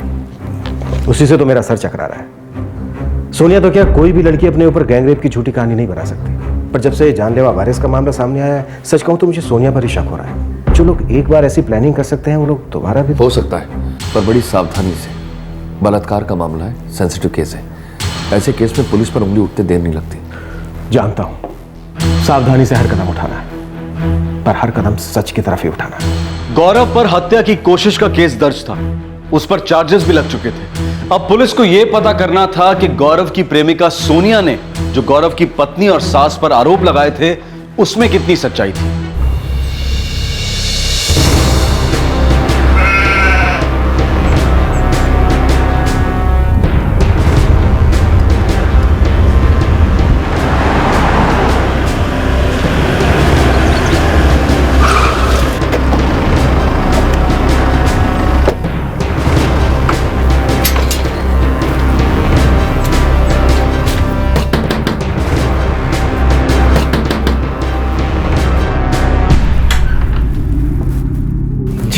उसी से तो मेरा सर चकरा रहा है। सोनिया तो क्या, कोई भी लड़की अपने ऊपर गैंग रेप की झूठी कहानी नहीं बना सकती। पर जब से जानलेवा वायरस का मामला सामने आया है, सच कहूं तो मुझे सोनिया पर ही शक हो रहा है। जो लोग एक बार ऐसी प्लानिंग कर सकते हैं, वो लोग दोबारा भी हो सकता है, पर बड़ी सावधानी से। बलात्कार का मामला है, सेंसिटिव केस है। ऐसे केस में पुलिस पर उंगली उठते देर नहीं लगती। जानता हूं, सावधानी से हर कदम उठाना है, पर हर कदम सच की तरफ ही उठाना है। गौरव पर हत्या की कोशिश का केस दर्ज था, उस पर चार्जेस भी लग चुके थे। अब पुलिस को यह पता करना था कि गौरव की प्रेमिका सोनिया ने जो गौरव की पत्नी और सास पर आरोप लगाए थे, उसमें कितनी सच्चाई थी।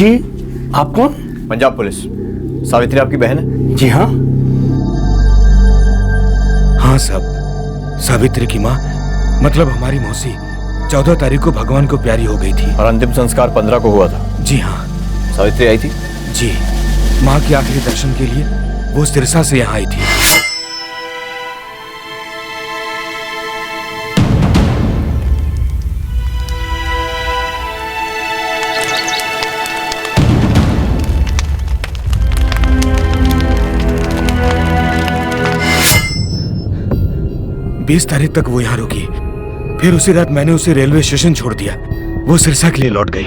जी आप कौन? पंजाब पुलिस। सावित्री आपकी बहन है? जी हाँ। हाँ साहब, सावित्री की माँ मतलब हमारी मौसी 14 तारीख को भगवान को प्यारी हो गई थी और अंतिम संस्कार 15 को हुआ था। जी हाँ। सावित्री आई थी? जी, माँ के आखिरी दर्शन के लिए वो सिरसा से यहाँ आई थी। बीस तारीख तक वो यहाँ रुकी, फिर उसी रात मैंने उसे रेलवे स्टेशन छोड़ दिया। वो सिरसा के लिए लौट गई।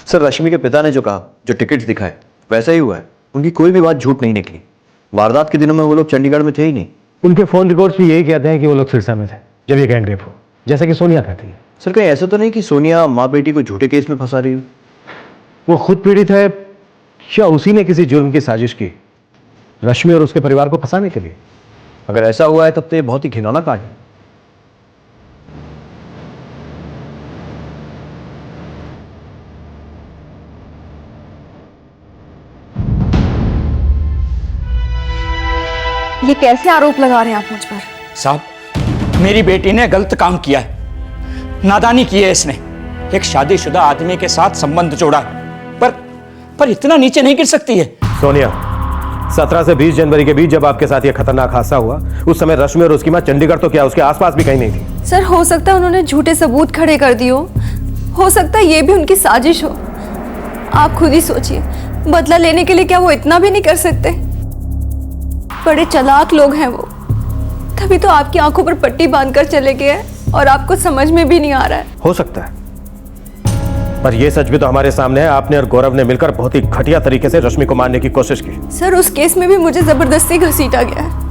सर, रश्मि के पिता ने जो कहा, जो टिकट्स दिखाए, वैसा ही हुआ है। उनकी कोई भी बात झूठ नहीं निकली। वारदात के दिनों में वो लोग चंडीगढ़ में थे ही नहीं। उनके फोन रिकॉर्ड्स भी यही कहते हैं कि वो लोग सिरसा में थे जब ये गैंग रेप हो, जैसा कि सोनिया कहती है। सर, कहीं ऐसा तो नहीं कि सोनिया माँ बेटी को झूठे केस में फंसा रही हो? वो खुद पीड़ित है या उसी ने किसी जुर्म की साजिश की रश्मि और उसके परिवार को फंसाने के लिए? अगर ऐसा हुआ है तब तो ये बहुत ही घिनौना कांड है। ये कैसे आरोप लगा रहे हैं आप मुझ पर? साहब, मेरी बेटी ने गलत काम किया है, नादानी की है इसने। एक शादीशुदा आदमी के साथ संबंध जोड़ा है, पर इतना नीचे नहीं गिर सकती है। सोनिया, 17 से 20 जनवरी के बीच जब आपके साथ यह खतरनाक हादसा हुआ, उस समय रश्मि और उसकी मां चंडीगढ़ तो क्या उसके आसपास भी कहीं नहीं थी। सर, हो सकता है उन्होंने झूठे सबूत खड़े कर दिए हो सकता है ये भी उनकी साजिश हो। आप खुद ही सोचिए, बदला लेने के लिए क्या वो इतना भी नहीं कर सकते? बड़े चालाक लोग हैं वो, तभी तो आपकी आंखों पर पट्टी बांधकर चले गए और आपको समझ में भी नहीं आ रहा है। हो सकता है, पर यह सच भी तो हमारे सामने है। आपने और गौरव ने मिलकर बहुत ही घटिया तरीके से रश्मि को मारने की कोशिश की। सर, उस केस में भी मुझे जबरदस्ती घसीटा गया है।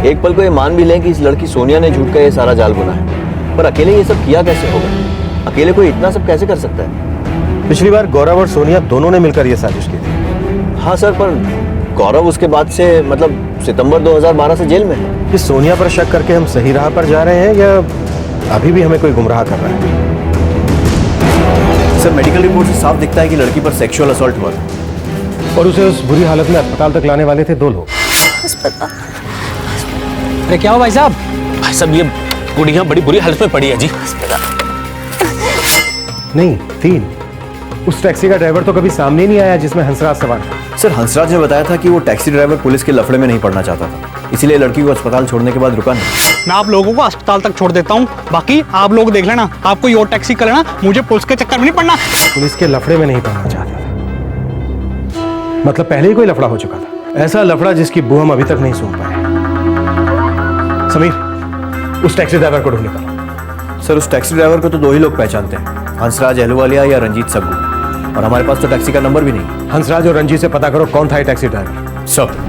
एक पल को ये मान भी लें कि इस लड़की सोनिया ने झूठ का ये सारा जाल बुना है, पर अकेले ये सब किया कैसे होगा? अकेले कोई इतना सब कैसे कर सकता है? पिछली बार गौरव और सोनिया दोनों ने मिलकर यह साजिश की थी। हाँ सर, पर गौरव उसके बाद से मतलब सितंबर 2012 से जेल में है। कि सोनिया पर शक करके हम सही राह पर जा रहे हैं या अभी भी हमें कोई गुमराह कर रहा है? सर, मेडिकल रिपोर्ट से साफ दिखता है कि लड़की पर सेक्सुअल असॉल्ट हुआ और उसे उस बुरी हालत में अस्पताल तक लाने वाले थे 2 लोग। अरे क्या हो भाई साहब? भाई साहब, ये गुड़िया बड़ी बुरी हालत में पड़ी है जी। नहीं, 3। उस टैक्सी का ड्राइवर तो कभी सामने नहीं आया जिसमें हंसराज सवार था। सर, हंसराज ने बताया था कि वो टैक्सी ड्राइवर पुलिस के लफड़े में नहीं पड़ना चाहता था, इसीलिए लड़की को अस्पताल छोड़ने के बाद रुका नहीं। मैं आप लोगों को अस्पताल तक छोड़ देता हूँ, बाकी आप लोग देख लेना। आप कोई और टैक्सी कर लेना, मुझे पुलिस के चक्कर में नहीं पड़ना। पुलिस के लफड़े में नहीं पड़ना चाहता था मतलब पहले ही कोई लफड़ा हो चुका था। ऐसा लफड़ा जिसकी बू हम अभी तक नहीं सुन पाए। समीर, उस टैक्सी ड्राइवर को ढूंढ निकालो। सर, उस टैक्सी ड्राइवर को तो 2 ही लोग पहचानते हैं, हंसराज अहलूवालिया या रंजीत सब्बू, और हमारे पास तो टैक्सी का नंबर भी नहीं। हंसराज और रंजीत से पता करो कौन था ये टैक्सी ड्राइवर। सब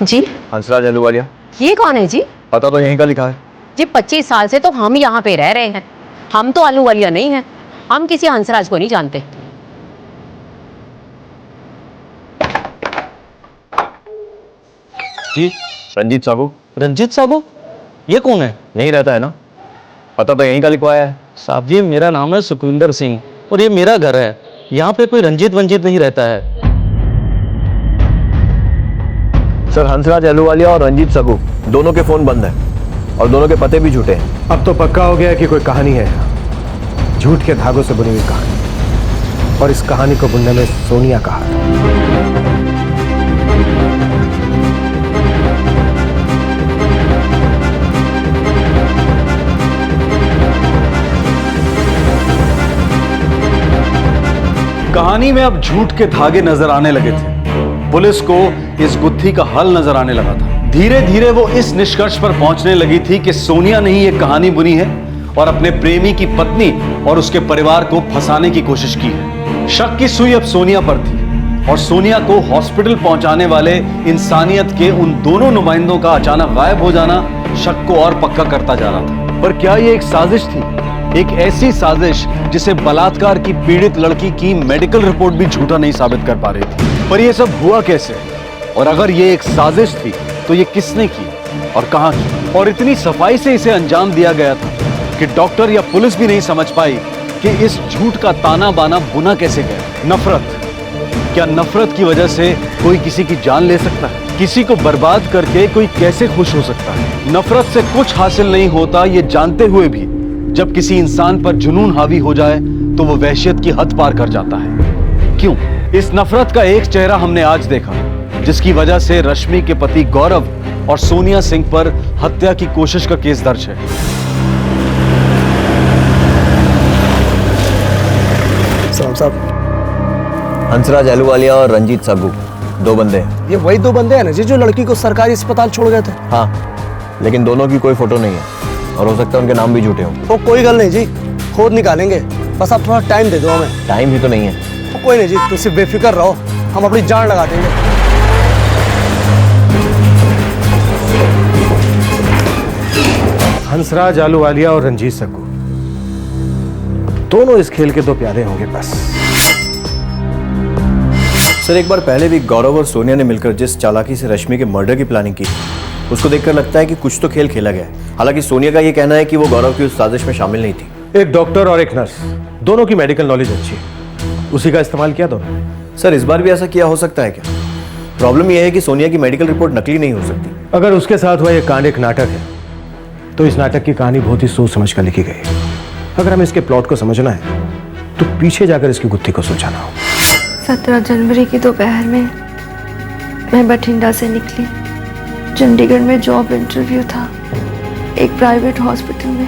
जी, हंसराज अहलूवालिया। ये कौन है जी? पता तो यहीं का लिखा है जी। 25 साल से तो हम यहाँ पे रह रहे हैं, हम तो अहलूवालिया नहीं हैं। हम किसी हंसराज को नहीं जानते। जी रंजीत साबू। रंजीत साबू? ये कौन है? यहीं रहता है ना, पता तो यहीं का लिखवाया है। साहब जी मेरा नाम है सुखविंदर सिंह और ये मेरा घर है। यहाँ पे कोई रंजीत वंजीत नहीं रहता है। सर हंसराज अहलूवालिया और रंजीत सगू दोनों के फोन बंद हैं और दोनों के पते भी झूठे हैं। अब तो पक्का हो गया कि कोई कहानी है, झूठ के धागों से बुनी हुई कहानी, और इस कहानी को बुनने में सोनिया का हाथ है। कहानी में अब झूठ के धागे नजर आने लगे थे। पुलिस को इस गुत्थी का हल नजर आने लगा था। धीरे धीरे वो इस निष्कर्ष पर पहुंचने लगी थी कि सोनिया ने ही ये कहानी बुनी है और अपने प्रेमी की पत्नी और उसके परिवार को फंसाने की कोशिश की है। शक की सुई अब सोनिया पर थी और सोनिया को हॉस्पिटल पहुंचाने वाले इंसानियत के उन दोनों नुमाइंदों का अचानक गायब हो जाना शक को और पक्का करता जा रहा था। पर क्या ये एक साजिश थी, एक ऐसी साजिश जिसे बलात्कार की पीड़ित लड़की की मेडिकल रिपोर्ट भी झूठा नहीं साबित कर पा रही थी? पर यह सब हुआ कैसे? और अगर ये एक साजिश थी तो ये किसने की और कहां की? और इतनी सफाई से इसे अंजाम दिया गया था कि डॉक्टर या पुलिस भी नहीं समझ पाई कि इस झूठ का ताना बाना बुना कैसे गया। नफरत, क्या नफरत की वजह से कोई किसी की जान ले सकता है? किसी को बर्बाद करके कोई कैसे खुश हो सकता है? नफरत से कुछ हासिल नहीं होता ये जानते हुए भी जब किसी इंसान पर जुनून हावी हो जाए तो वो वहशियत की हद पार कर जाता है। क्यों? इस नफरत का एक चेहरा हमने आज देखा, जिसकी वजह से रश्मि के पति गौरव और सोनिया सिंह पर हत्या की कोशिश का केस दर्ज है। साहब हंसराज अहलूवालिया और रंजीत सागू दो बंदे हैं। ये वही दो बंदे हैं ना जी जो लड़की को सरकारी अस्पताल छोड़ गए थे? हाँ, लेकिन दोनों की कोई फोटो नहीं है और हो सकता है उनके नाम भी झूठे हों। तो कोई गल नहीं जी, खोद निकालेंगे, बस आप थोड़ा टाइम दे दो हमें। टाइम ही तो नहीं है। तो कोई नहीं जी, तुम सिर्फ बेफिक्र रहो, हम अपनी जान लगा देंगे। हंसराज अहलूवालिया और रंजीत सग्गू दोनों इस खेल के दो प्यादे होंगे बस। सर एक बार पहले भी गौरव और सोनिया ने मिलकर जिस चालाकी से रश्मि के मर्डर की प्लानिंग की उसको देखकर लगता है कि कुछ तो खेल खेला गया है। हालांकि सोनिया का ये कहना है कि वो गौरव की उस साजिश में शामिल नहीं थी। एक डॉक्टर और एक नर्स, दोनों की मेडिकल नॉलेज अच्छी है, उसी का इस्तेमाल किया दोनों। सर इस बार भी ऐसा किया हो सकता है क्या? प्रॉब्लम यह है कि सोनिया की मेडिकल रिपोर्ट नकली नहीं हो सकती। अगर उसके साथ हुआ ये कांड एक नाटक है तो इस नाटक की कहानी बहुत ही सोच समझ कर लिखी गई है। अगर हमें इसके प्लॉट को समझना है तो पीछे जाकर इसकी गुत्थी को सुलझाना हो। 17 जनवरी की दोपहर में मैं बठिंडा से निकली। चंडीगढ़ में जॉब इंटरव्यू था, एक प्राइवेट हॉस्पिटल में।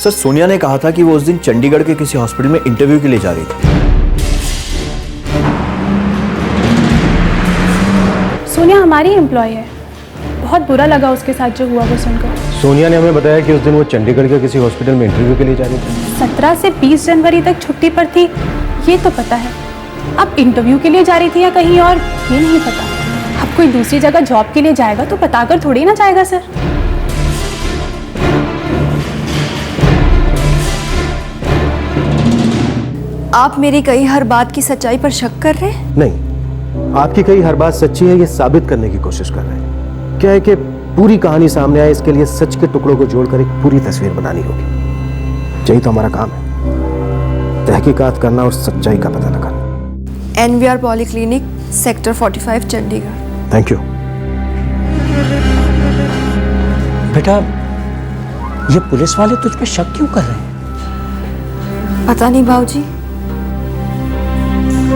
सर सोनिया ने कहा था कि वो उस दिन चंडीगढ़ के किसी हॉस्पिटल में इंटरव्यू के लिए जा रही थी। सोनिया हमारी एम्प्लॉय है, बहुत बुरा लगा उसके साथ जो हुआ वो सुनकर। सोनिया ने हमें बताया कि उस दिन वो चंडीगढ़ के किसी हॉस्पिटल में इंटरव्यू के लिए जा रही थी। 17 से 20 जनवरी तक छुट्टी पर थी ये तो पता है, अब इंटरव्यू के लिए जा रही थी या कहीं और ये नहीं पता। अब कोई दूसरी जगह जॉब के लिए जाएगा तो बताकर थोड़ी ना जाएगा सर। आप मेरी कही हर बात की सच्चाई पर शक कर रहे हैं? नहीं, आपकी कही हर बात सच्ची है ये साबित करने की कोशिश कर रहे हैं। क्या है कि पूरी कहानी सामने आए इसके लिए सच के टुकड़ों को जोड़कर एक पूरी तस्वीर बनानी होगी। यही तो हमारा काम है, तहकीकात करना और सच्चाई का पता लगाना। NVR polyclinic, sector 45, Chandigarh. Thank you. बेटा ये पुलिस वाले तुझ पे शक क्यों कर रहे हैं? पता नहीं बाबूजी,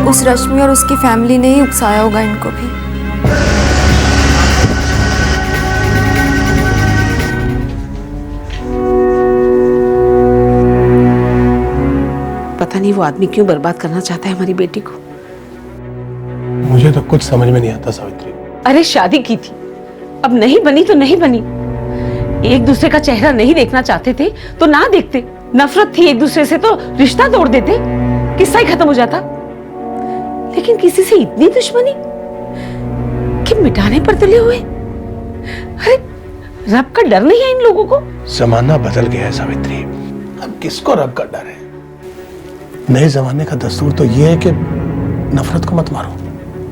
उस रश्मि और उसकी फैमिली ने ही उकसाया होगा इनको भी। पता नहीं वो आदमी क्यों बर्बाद करना चाहता है हमारी बेटी को। मुझे तो कुछ समझ में नहीं आता सावित्री। अरे शादी की थी, अब नहीं बनी तो नहीं बनी। एक दूसरे का चेहरा नहीं देखना चाहते थे तो ना देखते। नफरत थी एक दूसरे से तो रिश्ता तोड़ देते, किस्सा ही खत्म हो जाता। लेकिन किसी से इतनी दुश्मनी कि मिटाने पर तुले हुए। अरे रब का डर नहीं है इन लोगों को? जमाना बदल गया है सावित्री, अब किसको रब का डर है? नए जमाने का दस्तूर तो ये है कि नफरत को मत मारो,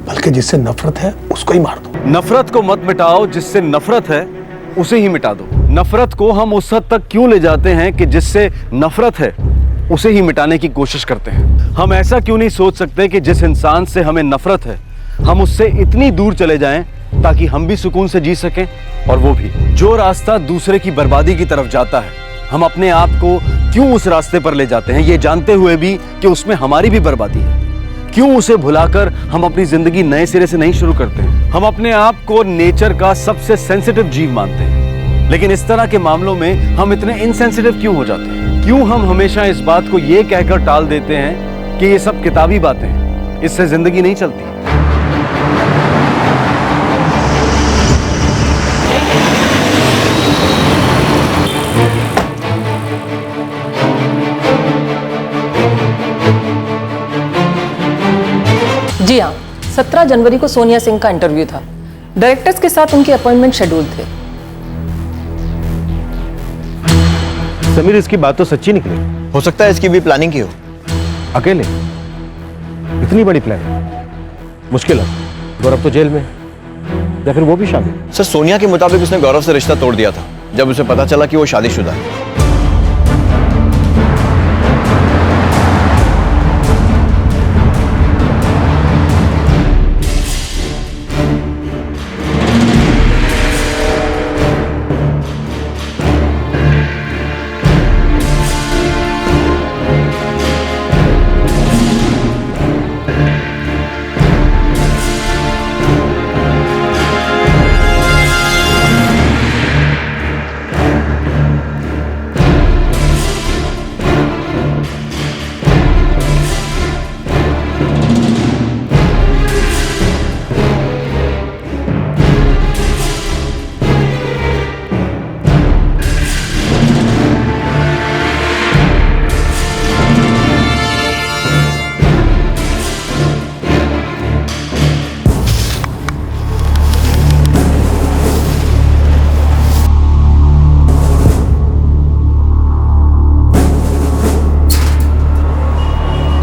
बल्कि जिससे नफरत है उसको ही मार दो। नफरत को मत मिटाओ, जिससे नफरत है उसे ही मिटा दो। नफरत को हम उस हद तक क्यों ले जाते हैं कि जिससे नफरत है उसे ही मिटाने की कोशिश करते हैं? हम ऐसा क्यों नहीं सोच सकते कि जिस इंसान से हमें नफरत है हम उससे इतनी दूर चले जाएं ताकि हम भी सुकून से जी सकें और वो भी। जो रास्ता दूसरे की बर्बादी की तरफ जाता है हम अपने आप को क्यों उस रास्ते पर ले जाते हैं, ये जानते हुए भी कि उसमें हमारी भी बर्बादी है? क्यों उसे भुलाकर हम अपनी जिंदगी नए सिरे से नहीं शुरू करते हैं? हम अपने आप को नेचर का सबसे सेंसिटिव जीव मानते हैं, लेकिन इस तरह के मामलों में हम इतने इनसेंसिटिव क्यों हो जाते हैं? क्यों हम हमेशा इस बात को ये कहकर टाल देते हैं कि ये सब किताबी बातें हैं, इससे जिंदगी नहीं चलती? जी हाँ, 17 जनवरी को सोनिया सिंह का इंटरव्यू था। डायरेक्टर्स के साथ उनके अपॉइंटमेंट शेड्यूल थे। समीर, इसकी बात तो सच्ची निकली। हो सकता है इसकी भी प्लानिंग की हो। अकेले? इतनी बड़ी प्लानिंग मुश्किल है। गौरव तो जेल में, या फिर वो भी शामिल? सर, सोनिया के मुताबिक उसने गौरव से रिश्ता तोड़ दिया था जब उसे पता चला कि वो शादीशुदा है।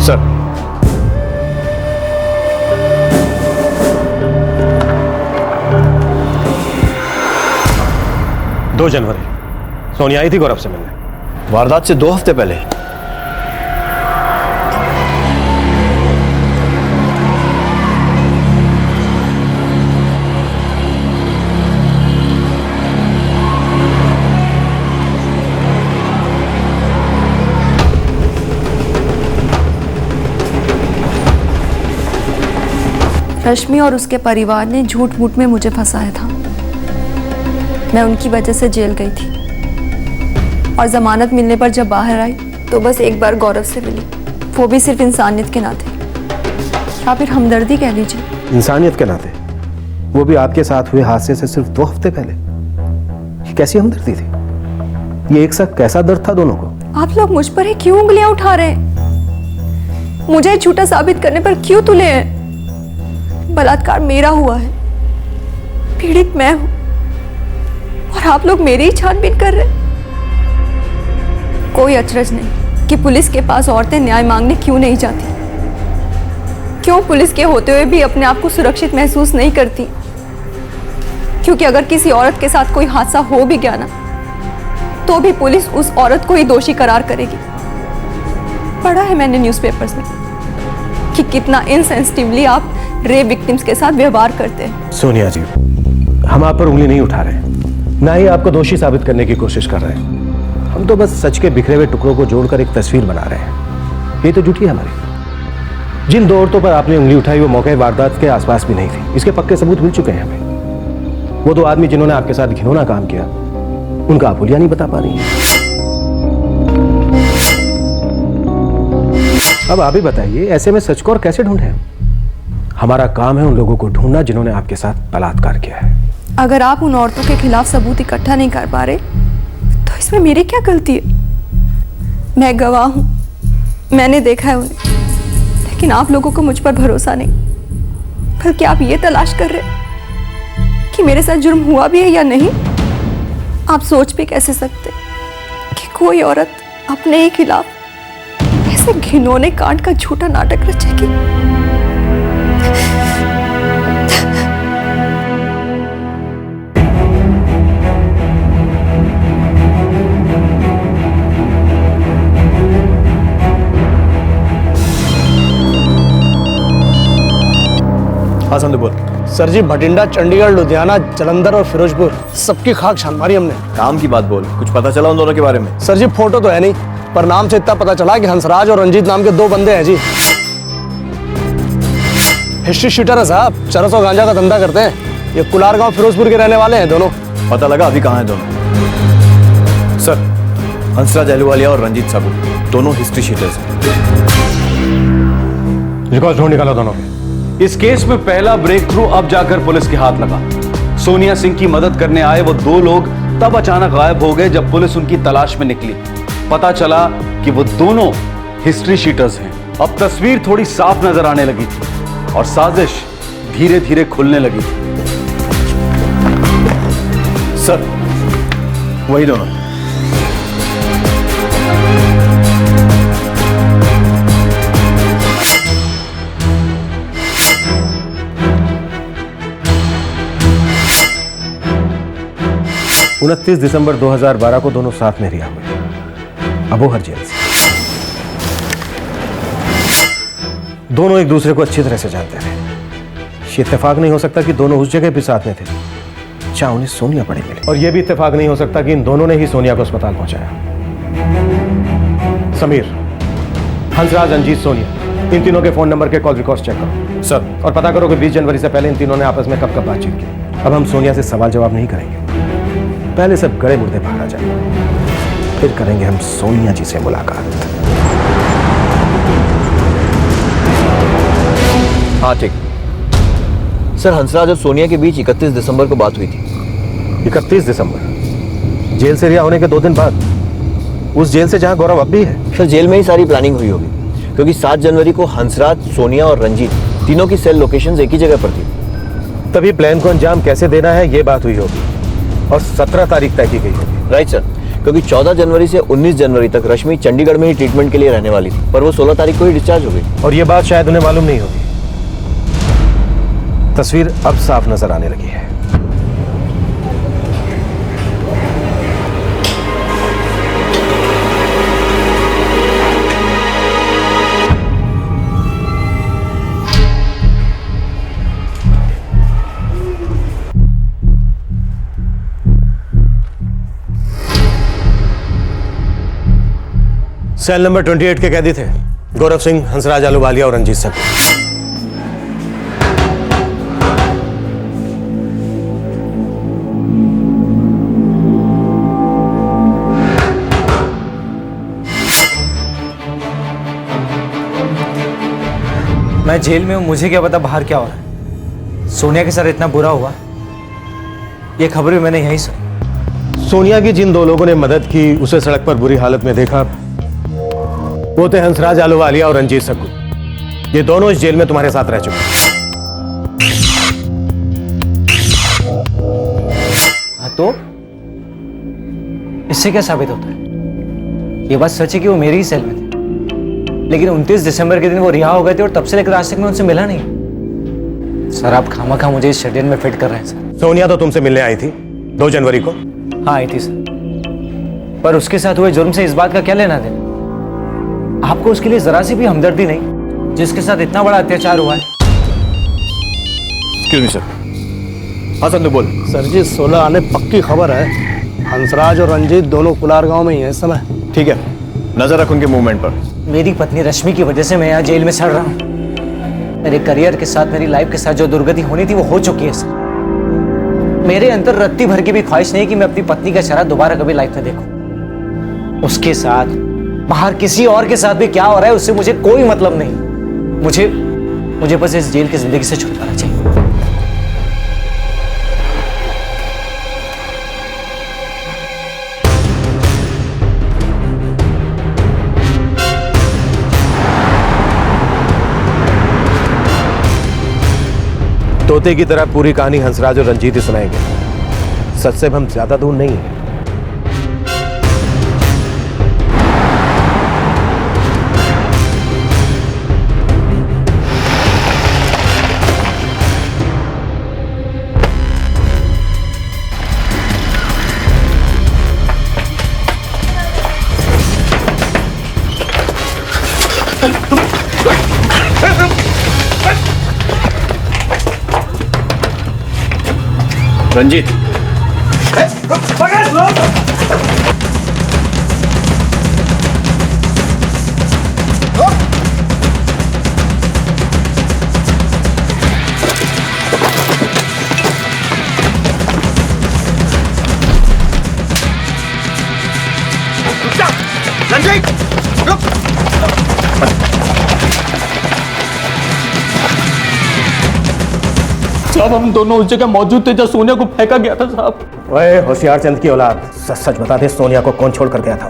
सर, दो जनवरी सोनिया आई थी गौरव से मिलने। वारदात से 2 हफ्ते पहले? रश्मि और उसके परिवार ने झूठ मूठ में मुझे फंसाया था। मैं उनकी वजह से जेल गई थी और जमानत मिलने पर जब बाहर आई तो बस एक बार गौरव से मिली, वो भी सिर्फ इंसानियत के नाते, या फिर हमदर्दी कह लीजिए। इंसानियत के नाते? वो भी आपके साथ हुए हादसे से सिर्फ 2 हफ्ते पहले? ये कैसी हमदर्दी थी? ये एक साथ कैसा दर्द था दोनों को? आप लोग मुझ पर ही क्यों उंगलियां उठा रहे हैं? मुझे झूठा साबित करने पर क्यों तुले हैं? बलात्कार मेरा हुआ है, पीड़ित मैं हूं, और आप लोग मेरी ही छानबीन कर रहे हैं। कोई अचरज नहीं कि पुलिस के पास औरतें न्याय मांगने क्यों नहीं जाती। क्यों पुलिस के होते हुए भी अपने आप को सुरक्षित महसूस नहीं करती? क्योंकि अगर किसी औरत के साथ कोई हादसा हो भी गया ना, तो भी पुलिस उस औरत को ही दोषी करार करेगी। पढ़ा है मैंने न्यूज़पेपर्स में कि कितना इनसेंसिटिवली आप रेप विक्टिम्स के साथ व्यवहार करते हैं। सोनिया जी, हम आप पर उंगली नहीं उठा रहे, ना ही आपको दोषी साबित करने की कोशिश कर रहे हैं। हम तो बस सच के बिखरे हुए टुकड़ों को जोड़कर एक तस्वीर बना रहे हैं। ये तो झूठी है हमारी। जिन 2 औरतों पर आपने उंगली उठाई वो मौके वारदात के आसपास भी नहीं थी। इसके पक्के सबूत मिल चुके हैं हमें। वो 2 आदमी जिन्होंने आपके साथ घिनौना काम किया, उनका आप हुलिया नहीं बता पा रही हैं। अब आप ही बताइए, ऐसे में सच को और कैसे ढूंढें? हमारा काम है उन लोगों को ढूंढना जिन्होंने आपके साथ बलात्कार किया है। अगर आप उन औरतों के खिलाफ सबूत इकट्ठा नहीं कर पा रहे तो इसमें मेरी क्या गलती है? मैं गवाह हूं, मैंने देखा है उन्हें, लेकिन आप लोगों को मुझ पर भरोसा नहीं, बल्कि आप ये तलाश कर रहे कि मेरे साथ जुर्म हुआ भी है या नहीं। आप सोच भी कैसे सकते कि कोई औरत अपने ही खिलाफ ऐसे घिनौने कांड का झूठा नाटक रचेगी। हाँ संधू बोल। सर जी, भटिंडा, चंडीगढ़, लुधियाना, जलंधर और फिरोजपुर सबकी खाक छान मारी हमने। काम की बात बोल, कुछ पता चला उन दोनों के बारे में? सर जी, फोटो तो है नहीं, पर नाम से इतना पता चला कि हंसराज और रंजीत नाम के 2 बंदे हैं जी। हिस्ट्री शीटर है साहब, चरस और गांजा का धंधा करते हैं। ये कुलार गांव फिरोजपुर के रहने वाले हैं दोनों। पता लगा अभी कहाँ हैं दोनों? सर, हंसराज अहलूवालिया और रंजीत साबू दोनों हिस्ट्री शीटर्स हैं। रिकॉर्ड ढूंढ निकालो दोनों के। इस केस में पहला ब्रेक थ्रू अब जाकर पुलिस के हाथ लगा। सोनिया सिंह की मदद करने आए वो 2 लोग तब अचानक गायब हो गए जब पुलिस उनकी तलाश में निकली। पता चला कि वो दोनों हिस्ट्री शीटर्स हैं। अब तस्वीर थोड़ी साफ नजर आने लगी थी और साजिश धीरे धीरे खुलने लगी थी। सर, वही दोनों। उनतीस दिसंबर 2012 को दोनों साथ में रिहा हुए अबोहर जेल से। दोनों एक दूसरे को अच्छी तरह से जानते थे। ये इत्तेफाक नहीं हो सकता कि दोनों उस जगह भी साथ में थे जहां उन्हें सोनिया पड़ी मिली, और यह भी इत्तेफाक नहीं हो सकता कि इन दोनों ने ही सोनिया को अस्पताल पहुंचाया। समीर, हंसराज, रंजीत, सोनिया, इन तीनों के फोन नंबर के कॉल रिकॉर्ड चेक करो सर, और पता करो कि 20 जनवरी से पहले इन तीनों ने आपस में कब कब बातचीत की। अब हम सोनिया से सवाल जवाब नहीं करेंगे, पहले सब गड़े मुर्दे बाहर आ जाएंगे, फिर करेंगे हम सोनिया जी से मुलाकात। हाँ ठीक। सर, हंसराज और सोनिया के बीच 31 दिसंबर को बात हुई थी। 31 दिसंबर? जेल से रिहा होने के 2 दिन बाद? उस जेल से जहां गौरव अब भी है? सर, जेल में ही सारी प्लानिंग हुई होगी, क्योंकि 7 जनवरी को हंसराज, सोनिया और रंजीत तीनों की सेल लोकेशंस एक ही जगह पर थी। तभी प्लान को अंजाम कैसे देना है ये बात हुई होगी, और 17 तारीख तय की गई होगी। राइट सर, क्योंकि 14 जनवरी से 19 जनवरी तक रश्मि चंडीगढ़ में ही ट्रीटमेंट के लिए रहने वाली थी, पर वो 16 तारीख को ही डिस्चार्ज हो गई। और ये बात शायद उन्हें मालूम नहीं होगी। तस्वीर अब साफ नजर आने लगी है। सेल नंबर 28 के कैदी थे गौरव सिंह, हंसराज अहलूवालिया और रंजीत साबू। मैं जेल में हूं, मुझे क्या पता बाहर क्या हो रहा है। सोनिया के साथ इतना बुरा हुआ, ये खबर भी मैंने यहीं सुनी। सोनिया की जिन 2 लोगों ने मदद की, उसे सड़क पर बुरी हालत में देखा, वो थे हंसराज अहलूवालिया और रंजीत साबू। ये दोनों इस जेल में तुम्हारे साथ रह चुके हैं। हाँ तो इससे क्या साबित होता है? ये बात सच है कि वो मेरी ही सेल में थे, लेकिन 29 दिसंबर के दिन वो रिहा हो गए थे और तब से लेकर आज तक मैं उनसे मिला नहीं। सर, आप खामखा मुझे इस षड्यंत्र में फिट कर रहे हैं सर। सोनिया तो तुमसे मिलने आई थी 2 जनवरी को। हाँ आई थी सर, पर उसके साथ हुए जुर्म से इस बात का क्या लेना देना? आपको उसके लिए जरा सी भी हमदर्दी नहीं, जिसके साथ इतना बड़ा अत्याचार हुआ है। Excuse me sir. हाँ संधू बोल। सर जी, 16 आने पक्की खबर है। हंसराज और रंजीत दोनों कुलार गांव में ही हैं इस समय। ठीक है, नजर रख उनके मूवमेंट पर। मेरी पत्नी रश्मि की वजह से मैं यहाँ जेल में सड़ रहा हूँ। मेरे करियर के साथ, मेरी लाइफ के साथ जो दुर्गति होनी थी वो हो चुकी है सर। मेरे अंदर रत्ती भर की भी ख्वाहिश नहीं कि मैं अपनी पत्नी का चेहरा दोबारा कभी लाइफ में देखूं। उसके साथ बाहर किसी और के साथ भी क्या हो रहा है उससे मुझे कोई मतलब नहीं। मुझे बस इस जेल की जिंदगी से छुटकारा चाहिए। तोते की तरह पूरी कहानी हंसराज और रंजीत ही सुनाएंगे। सच से हम ज्यादा दूर नहीं है। रंजीत, साहब हम दोनों उस जगह मौजूद थे जब सोनिया को फेंका गया था साहब। ओए होशियार चंद की औलाद, सच सच बता दे, सोनिया को कौन छोड़ कर गया था?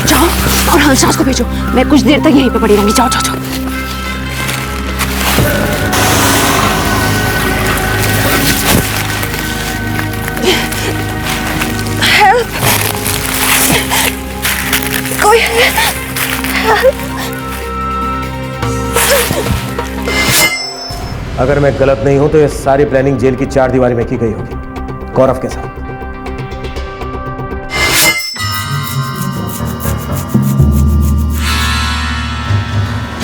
जाओ और हंसराज को भेजो, मैं कुछ देर तक यहीं पे पड़ी रहूंगी। जाओ जाओ जाओ। कोई अगर मैं गलत नहीं हूं तो ये सारी प्लानिंग जेल की 4 दीवारी में की गई होगी, गौरव के साथ।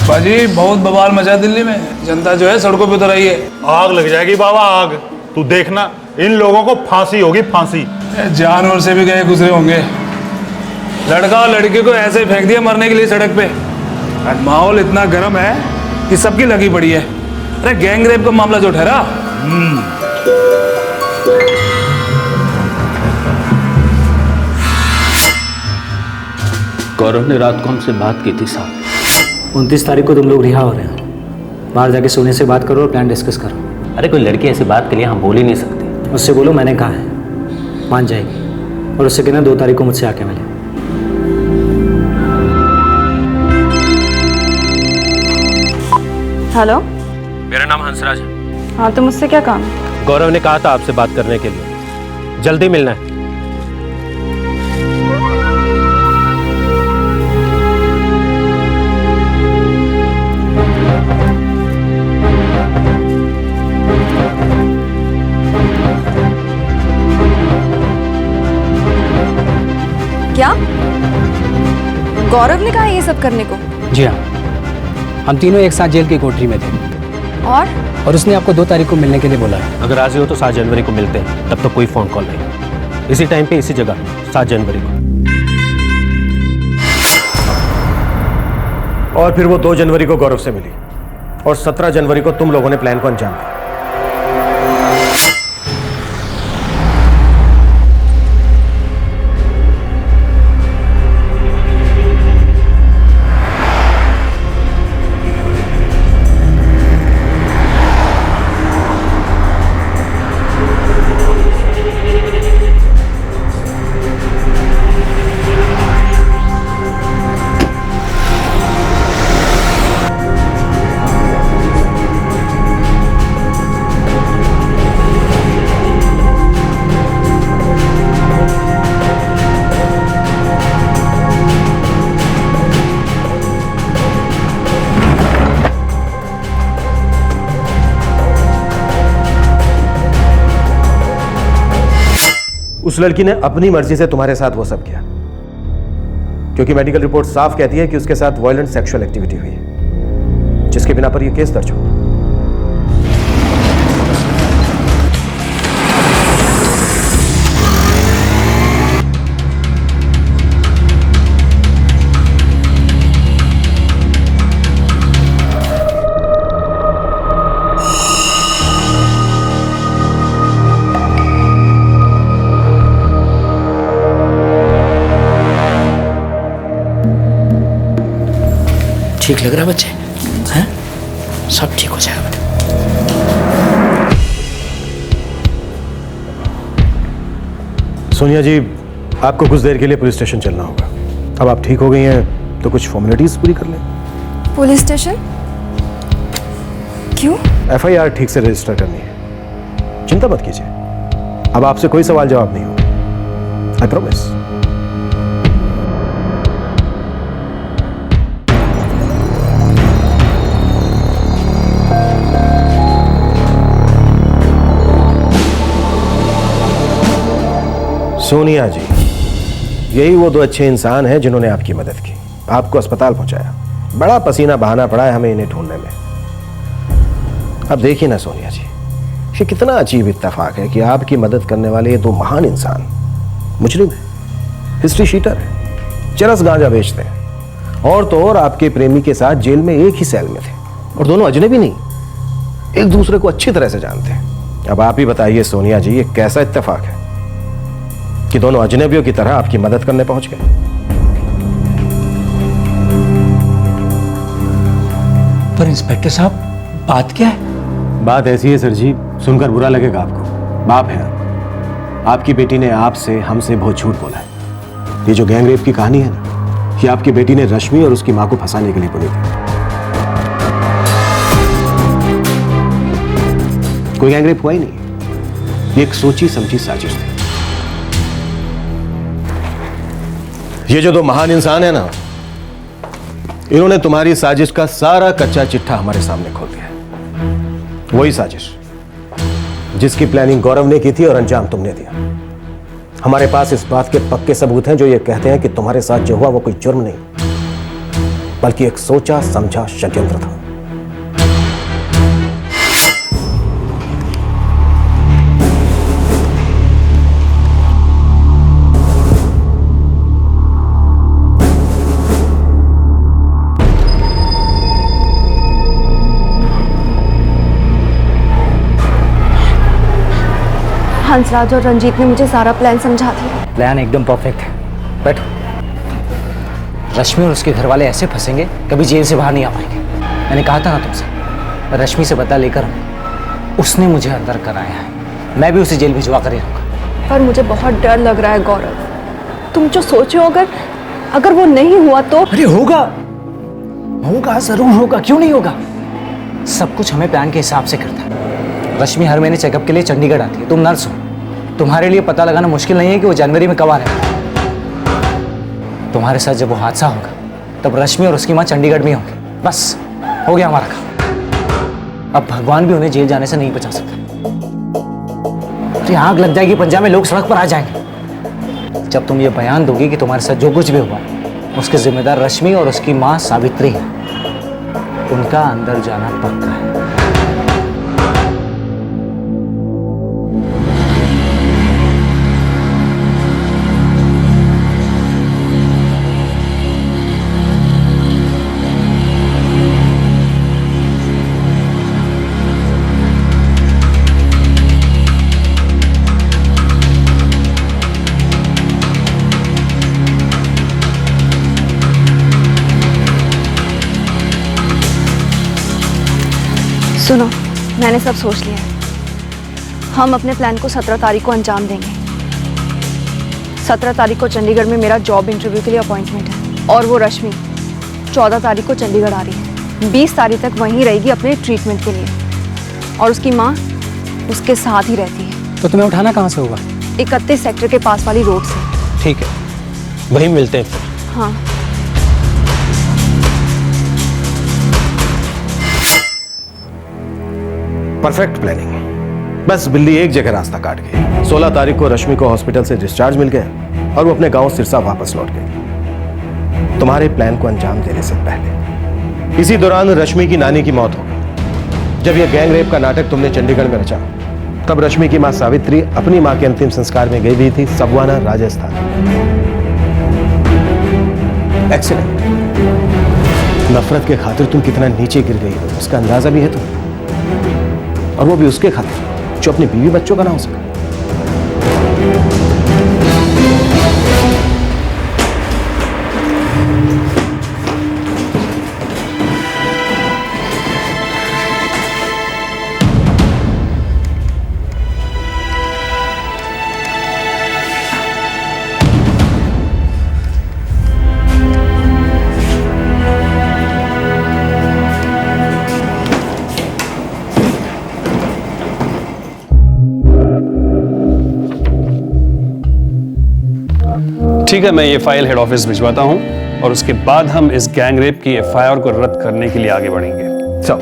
बाजी बहुत बवाल मचा दिल्ली में, जनता जो है सड़कों पे उतर आई है। आग लग जाएगी बाबा, आग। तू देखना, इन लोगों को फांसी होगी, फांसी। जानवर से भी गए गुजरे होंगे। लड़का और लड़की को ऐसे ही फेंक दिया मरने के लिए सड़क पे। माहौल इतना गर्म है कि सबकी लगी पड़ी है। अरे गैंग रेप का मामला जो ठहरा, गौरव ने रात को हमसे बात की थी साहब। 29 तारीख को तुम लोग रिहा हो रहे हो। बाहर जाके सोने से बात करो और प्लान डिस्कस करो। अरे कोई लड़की ऐसी बात के लिए हम बोल ही नहीं सकते। उससे बोलो मैंने कहा है, मान जाएगी। और उससे कहना 2 तारीख को मुझसे आके मिले। हेलो, मेरा नाम हंसराज है। हाँ तो मुझसे क्या काम है? गौरव ने कहा था आपसे बात करने के लिए, जल्दी मिलना है। क्या गौरव ने कहा ये सब करने को? जी हाँ, हम तीनों एक साथ जेल की कोठरी में थे और उसने आपको 2 तारीख को मिलने के लिए बोला है। अगर राजी हो तो 7 जनवरी को मिलते हैं, तब तक कोई फोन कॉल नहीं, इसी टाइम पे इसी जगह 7 जनवरी को। और फिर वो 2 जनवरी को गौरव से मिली और 17 जनवरी को तुम लोगों ने प्लान को अंजाम दिया। उस लड़की ने अपनी मर्जी से तुम्हारे साथ वो सब किया, क्योंकि मेडिकल रिपोर्ट साफ कहती है कि उसके साथ वायलेंट सेक्सुअल एक्टिविटी हुई है, जिसके बिना पर यह केस दर्ज हुआ। ठीक लग रहा है बच्चे? हैं? सब ठीक हो जाएगा बेटा। सोनिया जी, आपको कुछ देर के लिए पुलिस स्टेशन चलना होगा। अब आप ठीक हो गई हैं तो कुछ फॉर्मेलिटीज पूरी कर लें। पुलिस स्टेशन क्यों? FIR ठीक से रजिस्टर करनी है। चिंता मत कीजिए, अब आपसे कोई सवाल जवाब नहीं होगा, आई प्रॉमिस। सोनिया जी, यही वो दो अच्छे इंसान हैं जिन्होंने आपकी मदद की, आपको अस्पताल पहुंचाया। बड़ा पसीना बहाना पड़ा है हमें इन्हें ढूंढने में। अब देखिए ना सोनिया जी, ये कितना अजीब इत्तेफाक है कि आपकी मदद करने वाले ये दो महान इंसान मुजरिम है, हिस्ट्री शीटर है, चरस गांजा बेचते हैं, और तो और आपके प्रेमी के साथ जेल में एक ही सेल में थे, और दोनों अजनबी नहीं, एक दूसरे को अच्छी तरह से जानते हैं। अब आप ही बताइए सोनिया जी, ये कैसा इत्तेफाक है कि दोनों अजनबियों की तरह आपकी मदद करने पहुंच गए। पर इंस्पेक्टर साहब, बात क्या है? बात ऐसी है सर जी, सुनकर बुरा लगेगा आपको। बाप है आपकी बेटी ने आपसे हमसे बहुत झूठ बोला है। ये जो गैंगरेप की कहानी है ना, ये आपकी बेटी ने रश्मि और उसकी मां को फंसाने के लिए बुनी थी। कोई गैंगरेप हुआ ही नहीं, ये एक सोची समझी साजिश थी। ये जो दो महान इंसान है ना, इन्होंने तुम्हारी साजिश का सारा कच्चा चिट्ठा हमारे सामने खोल दिया है। वही साजिश जिसकी प्लानिंग गौरव ने की थी और अंजाम तुमने दिया। हमारे पास इस बात के पक्के सबूत हैं जो ये कहते हैं कि तुम्हारे साथ जो हुआ वो कोई जुर्म नहीं, बल्कि एक सोचा समझा षड्यंत्र था। हंसराज और रंजीत ने मुझे सारा प्लान समझा दिया। प्लान एकदम परफेक्ट है। बैठो। रश्मि और उसके घर वाले ऐसे फंसेंगे कभी जेल से बाहर नहीं आ पाएंगे। मैंने कहा था ना तुमसे, रश्मि से बदला लेकर उसने मुझे अंदर कराया है, मैं भी उसे जेल भिजवा कर रहूंगा। पर मुझे बहुत डर लग रहा है गौरव, तुम जो सोचो अगर वो नहीं हुआ तो। अरे होगा, होगा, जरूर होगा, क्यों नहीं होगा। सब कुछ हमें प्लान के हिसाब से करता है। रश्मि हर महीने चेकअप के लिए चंडीगढ़ आती है, तुम नर्स हो, तुम्हारे लिए पता लगाना मुश्किल नहीं है कि वो जनवरी में कब आ रहे हैं। तुम्हारे साथ जब वो हादसा होगा तब रश्मि और उसकी मां चंडीगढ़ में होंगे। बस हो गया हमारा काम। अब भगवान भी उन्हें जेल जाने से नहीं बचा सकता। आग लग जाएगी पंजाब में, लोग सड़क पर आ जाएंगे। जब तुम ये बयान दोगी कि तुम्हारे साथ जो कुछ भी हुआ उसके जिम्मेदार रश्मि और उसकी मां सावित्री है, उनका अंदर जाना पक्का है। सुनो, मैंने सब सोच लिया है। हम अपने प्लान को 17 तारीख को अंजाम देंगे। 17 तारीख को चंडीगढ़ में मेरा जॉब इंटरव्यू के लिए अपॉइंटमेंट है, और वो रश्मि 14 तारीख को चंडीगढ़ आ रही है। 20 तारीख तक वहीं रहेगी अपने ट्रीटमेंट के लिए, और उसकी माँ उसके साथ ही रहती है। तो तुम्हें उठाना कहाँ से होगा? 31 सेक्टर के पास वाली रोड से। ठीक है, वहीं मिलते हैं फिर। हाँ। Perfect planning. बस बिल्ली एक जगह रास्ता काट गई। 16 तारीख को रश्मि को हॉस्पिटल से डिस्चार्ज मिल गया और वो अपने गांव सिरसा वापस लौट गई, तुम्हारे प्लान को अंजाम देने से पहले। इसी दौरान रश्मि की नानी की मौत हो गई। जब यह गैंग रेप का नाटक तुमने चंडीगढ़ में रचा, तब रश्मि की मां सावित्री अपनी मां के अंतिम संस्कार में गई हुई थी सबवाना, राजस्थान। एक्सीलेंट। नफरत के खातिर तुम कितना नीचे गिर गई हो उसका अंदाजा भी है तुम्हें, और वो भी उसके खातिर जो अपने बीवी बच्चों का ना हो सका। ठीक है, मैं ये फाइल हेड ऑफिस भिजवाता हूं और उसके बाद हम इस गैंग रेप की एफआईआर को रद्द करने के लिए आगे बढ़ेंगे। सब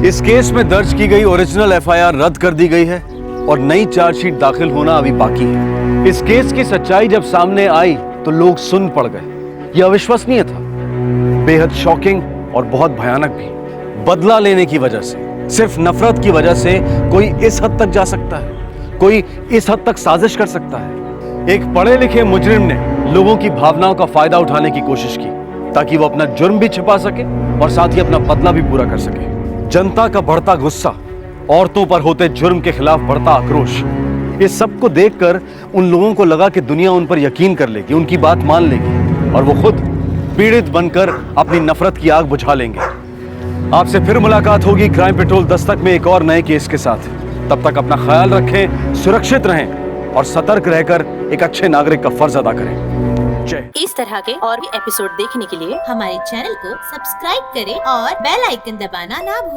इस केस में दर्ज की गई ओरिजिनल एफआईआर रद्द कर दी गई है और नई चार्जशीट दाखिल होना अभी बाकी है। इस केस की सच्चाई जब सामने आई तो लोग सुन पड़ गए। यह अविश्वसनीय था, बेहद शॉकिंग और बहुत भयानक भी। बदला लेने की वजह से, सिर्फ नफरत की वजह से कोई इस हद तक जा सकता है, कोई इस हद तक साजिश कर सकता है। एक पढ़े लिखे मुजरिम ने लोगों की भावनाओं का फायदा उठाने की कोशिश की ताकि वो अपना जुर्म भी छिपा सके और साथ ही अपना बदला भी पूरा कर सके। जनता का बढ़ता गुस्सा, औरतों पर होते जुर्म के खिलाफ बढ़ता आक्रोश, इस सब को देखकर उन लोगों को लगा कि दुनिया उन पर यकीन कर लेगी, उनकी बात मान लेगी और वो खुद पीड़ित बनकर अपनी नफरत की आग बुझा लेंगे। आपसे फिर मुलाकात होगी क्राइम पेट्रोल दस्तक में एक और नए केस के साथ। तब तक अपना ख्याल रखें, सुरक्षित रहें और सतर्क रहकर एक अच्छे नागरिक का फर्ज अदा करें। जय। इस तरह के और भी एपिसोड देखने के लिए हमारे चैनल को सब्सक्राइब करें और बेल आइकन दबाना ना भूलें।